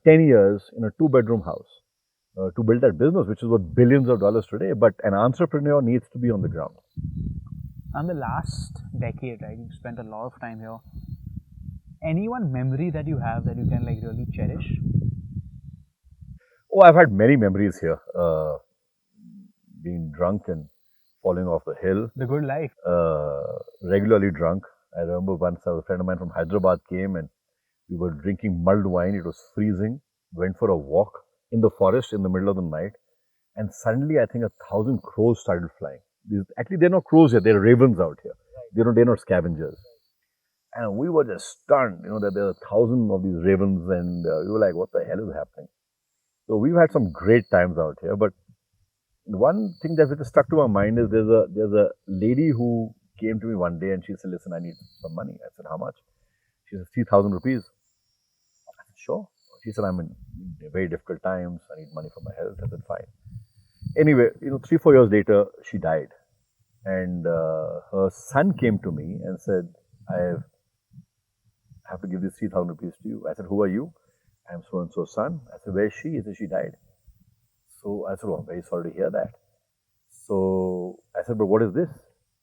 10 years in a 2-bedroom house to build that business, which is worth billions of dollars today. But an entrepreneur needs to be on the ground. And the last decade, right, you've spent a lot of time here. Any one memory that you have that you can really cherish? Oh, I've had many memories here. Being drunk and falling off the hill. The good life. Regularly drunk. I remember once a friend of mine from Hyderabad came and we were drinking mulled wine. It was freezing. Went for a walk in the forest in the middle of the night. And suddenly, I think 1,000 crows started flying. Actually, they're not crows here. They're ravens out here. they're not scavengers. And we were just stunned, that there are 1,000 of these ravens, and we were like, what the hell is happening? So we've had some great times out here. But one thing that really stuck to my mind is there's a lady who came to me one day and she said, listen, I need some money. I said, how much? She said, 3,000 rupees. I said, sure. She said, I'm in very difficult times. I need money for my health. I said, fine. Anyway, 3-4 years later, she died. And her son came to me and said, I have to give this 3,000 rupees to you. I said, who are you? I'm so and so son. I said, where is she? He said, she died. So I said, oh, I'm very sorry to hear that. So I said, but what is this?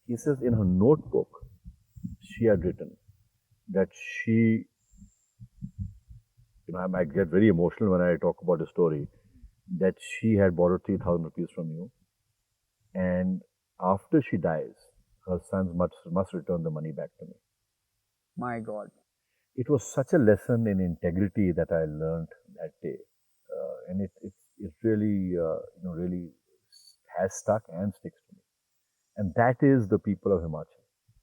He says, in her notebook, she had written that she, I might get very emotional when I talk about the story, that she had borrowed 3,000 rupees from you. And after she dies, her sons must return the money back to me. My God. It was such a lesson in integrity that I learned that day. And it really, really has stuck and sticks to me. And that is the people of Himachal.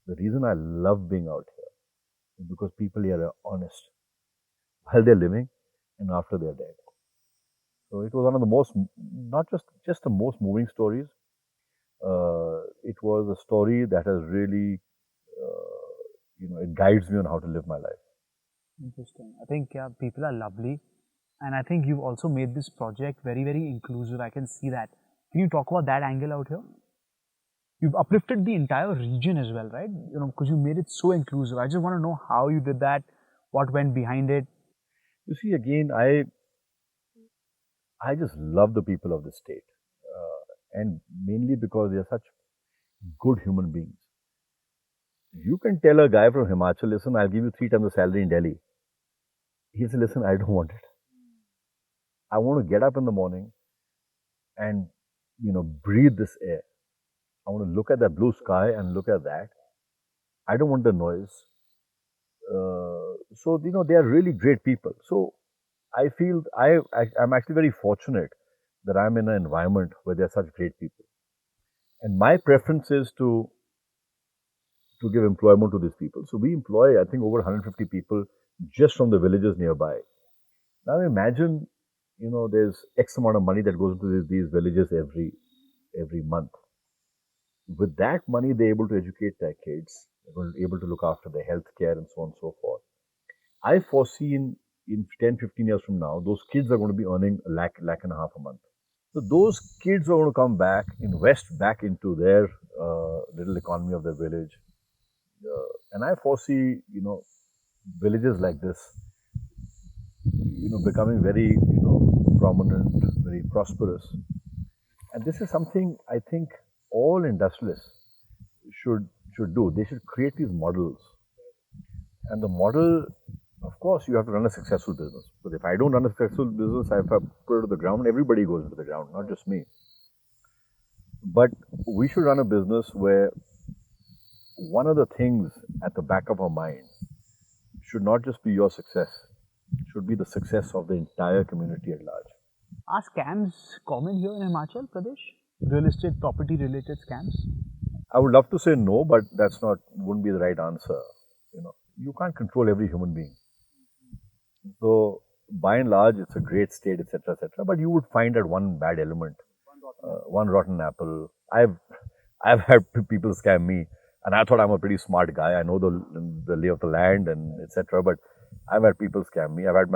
The reason I love being out here is because people here are honest while they're living and after they're dead. So it was one of the most, not just the most moving stories. It was a story that has really, it guides me on how to live my life. Interesting. I think people are lovely. And I think you've also made this project very, very inclusive. I can see that. Can you talk about that angle out here? You've uplifted the entire region as well, right? Because you made it so inclusive. I just want to know how you did that, what went behind it. You see, again, I just love the people of the state. And mainly because they are such good human beings. You can tell a guy from Himachal, listen, I'll give you 3 times the salary in Delhi. He'll say, listen, I don't want it. I want to get up in the morning and, breathe this air. I want to look at that blue sky and look at that. I don't want the noise. So, they are really great people. So, I feel I'm actually very fortunate that I'm in an environment where there are such great people. And my preference is to give employment to these people. So we employ, I think, over 150 people just from the villages nearby. Now imagine, there's X amount of money that goes into these villages every month. With that money, they're able to educate their kids, they're able to look after their health care and so on and so forth. I foresee in 10, 15 years from now, those kids are going to be earning a lakh and a half a month. So those kids are going to come back, invest back into their little economy of their village. And I foresee, villages like this, becoming very, prominent, very prosperous. And this is something I think all industrialists should do. They should create these models. And the model, of course, you have to run a successful business. But if I don't run a successful business, if I put it to the ground, everybody goes into the ground, not just me. But we should run a business where one of the things at the back of our mind should not just be your success, it should be the success of the entire community at large. Are scams common here in Himachal Pradesh? Real estate, property related scams? I would love to say no, but wouldn't be the right answer. You can't control every human being. So by and large, it's a great state, etc., etc. But you would find that one bad element, one rotten apple. I've had people scam me. And I thought I'm a pretty smart guy. I know the lay of the land and etc. But I've had people scam me. I've had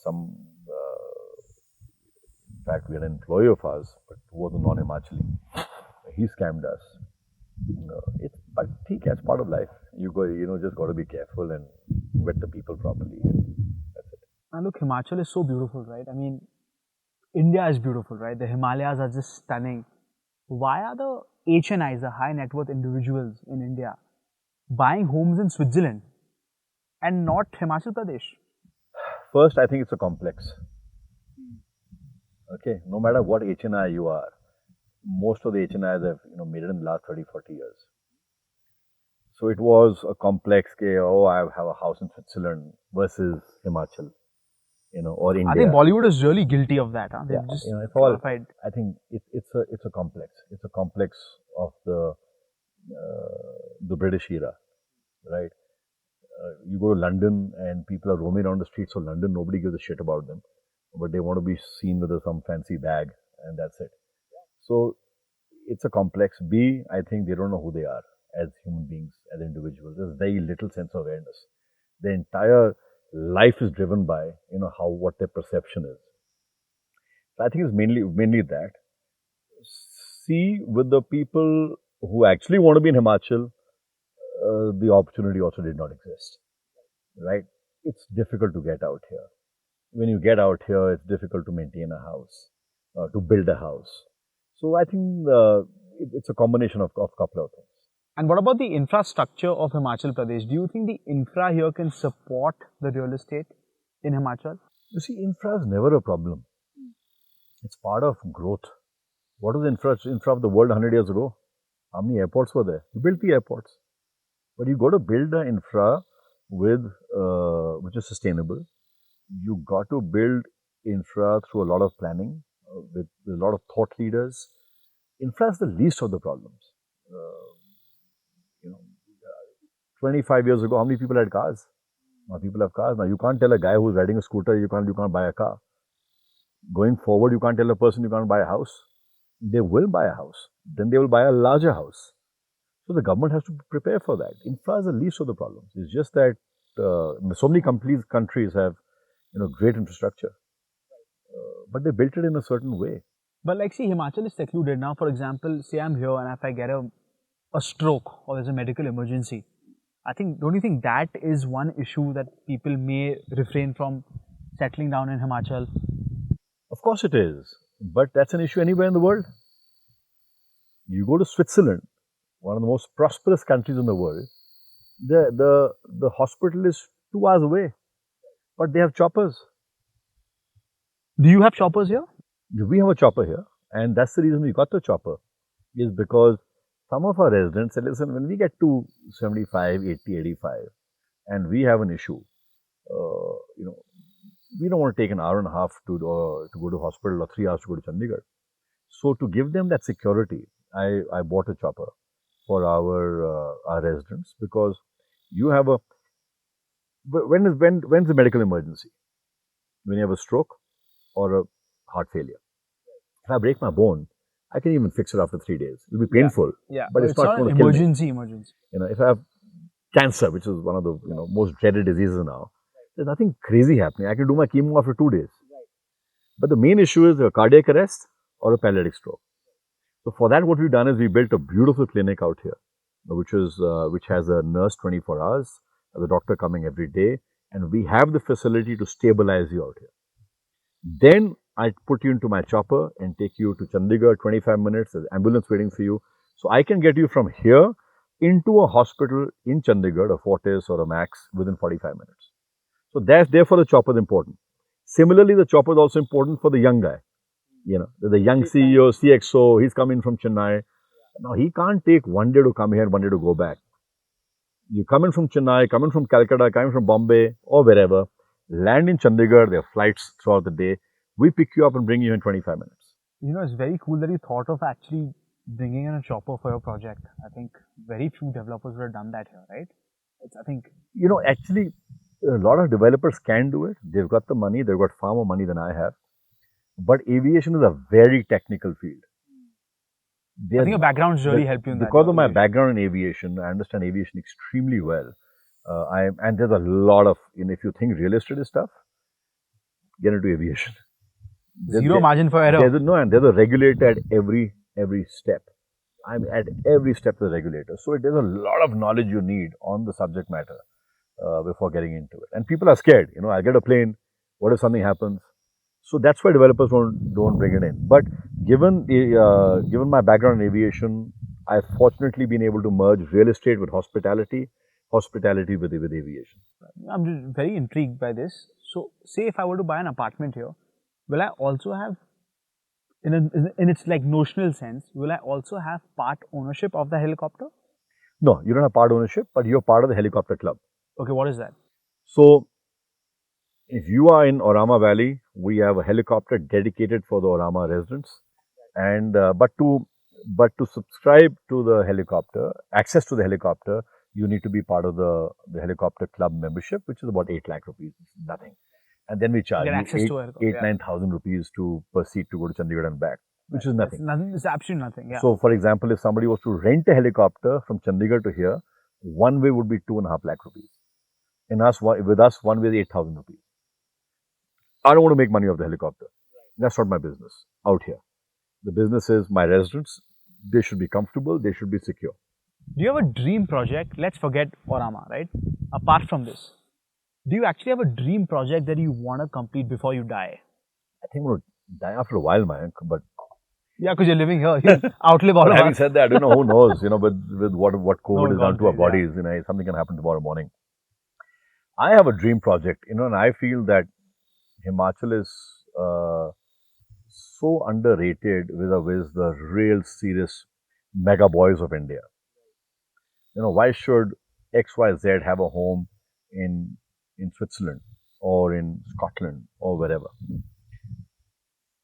some. In fact, we had an employee of ours, but who was a non-Himachali. He scammed us. But it's part of life. You just got to be careful and vet the people properly. That's it. And look, Himachal is so beautiful, right? I mean, India is beautiful, right? The Himalayas are just stunning. Why are the HNIs, the high net worth individuals in India, buying homes in Switzerland and not Himachal Pradesh? First, I think it's a complex. Okay, no matter what HNI you are, most of the HNIs have made it in the last 30, 40 years. So it was a complex, I have a house in Switzerland versus Himachal, or India. I think Bollywood is really guilty of that. Huh? Yeah, it's all. I think it's a complex. It's a complex of the the British era, right? You go to London and people are roaming around the streets of London. Nobody gives a shit about them, but they want to be seen with some fancy bag, and that's it. So it's a complex. B, I think they don't know who they are as human beings, as individuals. There's very little sense of awareness. Their entire life is driven by how what their perception is. So I think it's mainly that. See, with the people who actually want to be in Himachal, the opportunity also did not exist, right? It's difficult to get out here. When you get out here, it's difficult to maintain a house, to build a house. So I think it's a combination of a couple of things. And what about the infrastructure of Himachal Pradesh? Do you think the infra here can support the real estate in Himachal? You see, infra is never a problem. It's part of growth. What was infra of the world 100 years ago? How many airports were there? You built the airports. But you got to build an infra which is sustainable. You got to build infra through a lot of planning, with a lot of thought leaders. Infra is the least of the problems. 25 years ago, how many people had cars? Now people have cars. Now you can't tell a guy who's riding a scooter you can't buy a car. Going forward, you can't tell a person you can't buy a house. They will buy a house. Then they will buy a larger house. So the government has to prepare for that. Infra is the least of the problems. It's just that so many countries have great infrastructure, but they built it in a certain way. But like, see, Himachal is secluded. Now, for example, say I'm here and if I get a stroke or there's a medical emergency, don't you think that is one issue that people may refrain from settling down in Himachal? Of course it is, but that's an issue anywhere in the world. You go to Switzerland, one of the most prosperous countries in the world, the hospital is 2 hours away, but they have choppers. Do you have choppers here? We have a chopper here, and that's the reason we got the chopper, is because some of our residents said, listen, when we get to 75, 80, 85, and we have an issue, we don't want to take an hour and a half to go to hospital or 3 hours to go to Chandigarh. So to give them that security, I bought a chopper for our residents, because you have when's the medical emergency? When you have a stroke or a heart failure. If I break my bone, I can even fix it after 3 days. It'll be painful, but it's not going to kill me. Emergency. If I have cancer, which is one of the most dreaded diseases now, there's nothing crazy happening. I can do my chemo after 2 days. But the main issue is a cardiac arrest or a paralytic stroke. So for that, what we've done is we built a beautiful clinic out here, which has a nurse 24 hours, the doctor coming every day, and we have the facility to stabilize you out here. Then I put you into my chopper and take you to Chandigarh, 25 minutes, there's an ambulance waiting for you. So I can get you from here into a hospital in Chandigarh, a Fortis or a Max, within 45 minutes. So therefore the chopper is important. Similarly, the chopper is also important for the young guy. The young CEO, CXO, he's coming from Chennai. Now he can't take 1 day to come here, 1 day to go back. You come in from Chennai, come in from Calcutta, come in from Bombay or wherever, land in Chandigarh, there are flights throughout the day. We pick you up and bring you in 25 minutes. It's very cool that you thought of actually bringing in a chopper for your project. I think very few developers would have done that here, right? Actually, a lot of developers can do it. They've got the money, they've got far more money than I have. But aviation is a very technical field. I think your backgrounds really help you in that. Because of my background in aviation, I understand aviation extremely well. And there's a lot of, if you think real estate is tough, get into aviation. Zero margin for error. There's a regulator at every step. I'm at every step of the regulator. So there's a lot of knowledge you need on the subject matter before getting into it. And people are scared. I get a plane. What if something happens? So that's why developers don't bring it in. But given my background in aviation, I've fortunately been able to merge real estate with hospitality with aviation. I'm just very intrigued by this. So, say if I were to buy an apartment here, will I also have, in its like notional sense, will I also have part ownership of the helicopter? No, you don't have part ownership, but you're part of the helicopter club. Okay, what is that? So, if you are in Auramah Valley, we have a helicopter dedicated for the Auramah residents. And but to But to subscribe to the helicopter, access to the helicopter, you need to be part of the helicopter club membership, which is about 8 lakh rupees. It's nothing. And then we charge Get you access to it. 9,000 rupees to per seat to go to Chandigarh and back, which is That's nothing. nothing. It's absolutely nothing. Yeah. So, for example, if somebody was to rent a helicopter from Chandigarh to here, one way would be 2.5 lakh rupees. With us, one way is 8,000 rupees. I don't want to make money off the helicopter. That's not my business out here. The business is my residents. They should be comfortable. They should be secure. Do you have a dream project? Let's forget Auramah, right? Apart from this, do you actually have a dream project that you want to complete before you die? I think I'm going to die after a while, Mayank. But Yeah, because you're living here. You outlive all of having us. said that, who knows? With what COVID has done to our God, bodies, something can happen tomorrow morning. I have a dream project, and I feel that Himachal is so underrated with the real serious mega boys of India. Why should XYZ have a home in Switzerland or in Scotland or wherever?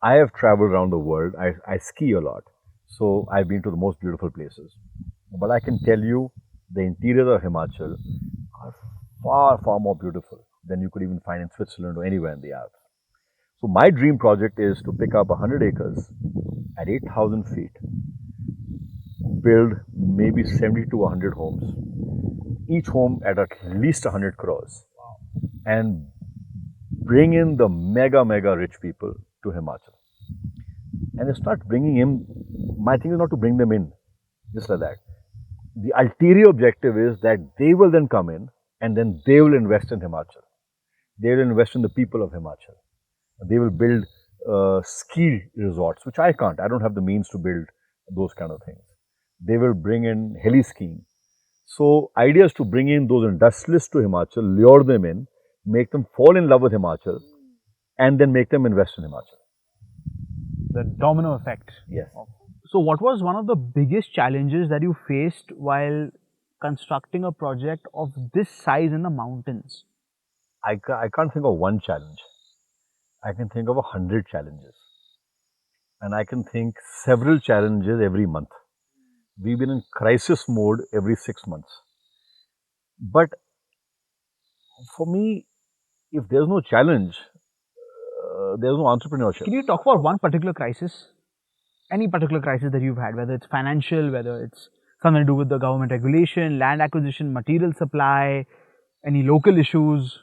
I have traveled around the world. I ski a lot. So I've been to the most beautiful places. But I can tell you the interiors of Himachal are far, far more beautiful than you could even find in Switzerland or anywhere in the Alps. So my dream project is to pick up 100 acres at 8,000 feet, build maybe 70 to 100 homes, each home at least 100 crores, and bring in the mega rich people to Himachal. And it's not bringing in, my thing is not to bring them in, just like that. The ulterior objective is that they will then come in and then they will invest in Himachal. They will invest in the people of Himachal. They will build ski resorts, which I can't. I don't have the means to build those kind of things. They will bring in heli skiing. So, idea is to bring in those industrialists to Himachal, lure them in, make them fall in love with Himachal, and then make them invest in Himachal. The domino effect. Yes. So, what was one of the biggest challenges that you faced while constructing a project of this size in the mountains? I can't think of one challenge. I can think of 100 challenges. And I can think several challenges every month. We've been in crisis mode every 6 months. But for me, if there's no challenge, there's no entrepreneurship. Can you talk about one particular crisis? Any particular crisis that you've had, whether it's financial, whether it's something to do with the government regulation, land acquisition, material supply, any local issues?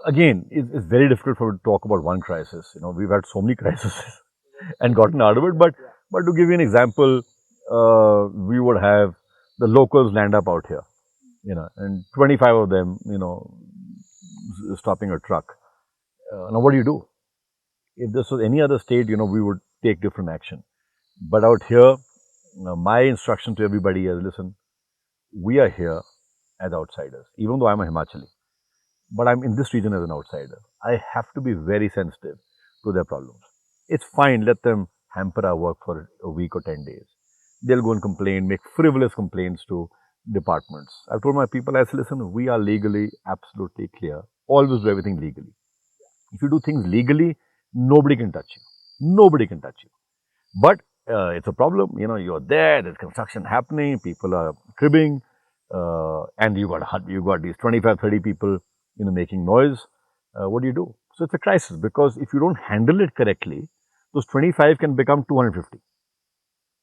Again, it's very difficult for me to talk about one crisis. We've had so many crises and gotten out of it. But to give you an example, we would have the locals land up out here, and 25 of them, stopping a truck. Now, what do you do? If this was any other state, we would take different action. But out here, my instruction to everybody is, listen, we are here as outsiders, even though I'm a Himachali. But I'm in this region as an outsider. I have to be very sensitive to their problems. It's fine, let them hamper our work for a week or 10 days. They'll go and complain, make frivolous complaints to departments. I've told my people, I said, listen, we are legally absolutely clear. Always do everything legally. If you do things legally, nobody can touch you. Nobody can touch you. But it's a problem. You're there, there's construction happening, people are cribbing, and you got these 25, 30 people making noise. What do? So it's a crisis, because if you don't handle it correctly, those 25 can become 250,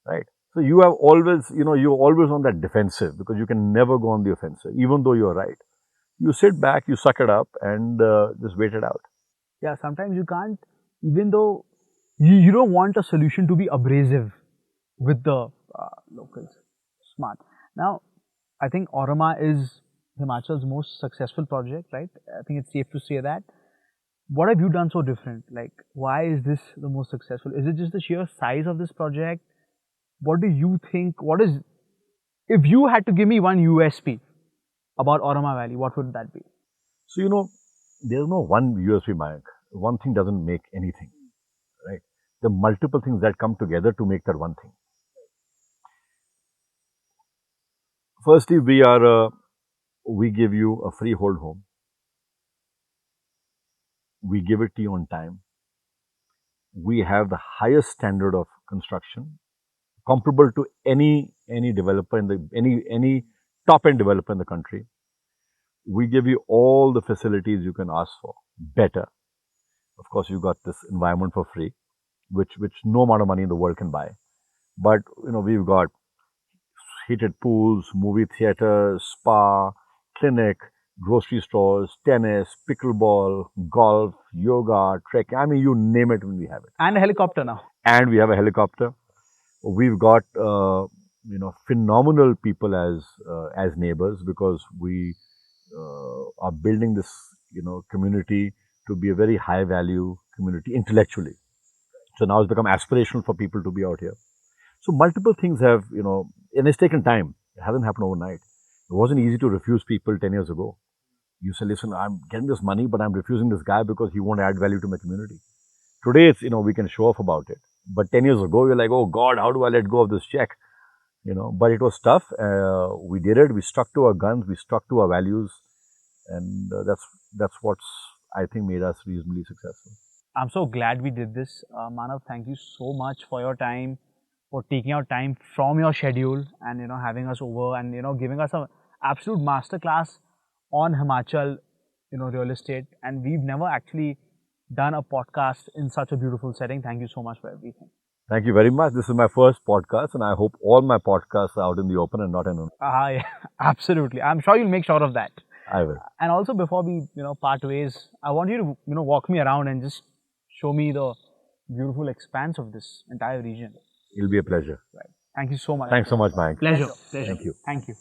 right? So you have always, you're always on that defensive, because you can never go on the offensive, even though you're right. You sit back, you suck it up, and just wait it out. Yeah, sometimes you can't, even though you don't want a solution to be abrasive with the locals. Smart. Now, I think Auramah is Himachal's most successful project, right? I think it's safe to say that. What have you done so different? Like, why is this the most successful? Is it just the sheer size of this project? What do you think? If you had to give me one USP about Auramah Valley, what would that be? So, there's no one USP, Mayank. One thing doesn't make anything, right? There are multiple things that come together to make that one thing. Firstly, we give you a freehold home. We give it to you on time. We have the highest standard of construction comparable to any developer in the any top end developer in the country. We give you all the facilities you can ask for, better. Of course, you got this environment for free, which no amount of money in the world can buy. But we've got heated pools, movie theaters, spa, clinic, grocery stores, tennis, pickleball, golf, yoga, trekking. I mean, you name it, we have it. And a helicopter now. And we have a helicopter. We've got phenomenal people as neighbors, because we are building this community to be a very high value community intellectually. So now it's become aspirational for people to be out here. So multiple things have and it's taken time. It hasn't happened overnight. It wasn't easy to refuse people 10 years ago. You say, listen, I'm getting this money, but I'm refusing this guy because he won't add value to my community. Today, it's we can show off about it. But 10 years ago, you're like, oh God, how do I let go of this check? But it was tough. We did it. We stuck to our guns. We stuck to our values, and that's what's, I think, made us reasonably successful. I'm so glad we did this. Manav, thank you so much for your time, for taking out time from your schedule and, having us over and, giving us an absolute masterclass on Himachal, real estate. And we've never actually done a podcast in such a beautiful setting. Thank you so much for everything. Thank you very much. This is my first podcast, and I hope all my podcasts are out in the open and not in. Yeah, absolutely. I'm sure you'll make sure of that. I will. And also, before we, part ways, I want you to, walk me around and just show me the beautiful expanse of this entire region. It'll be a pleasure. Right. Thank you so much. Thanks so much, Mayank. Pleasure. Thank you. Thank you.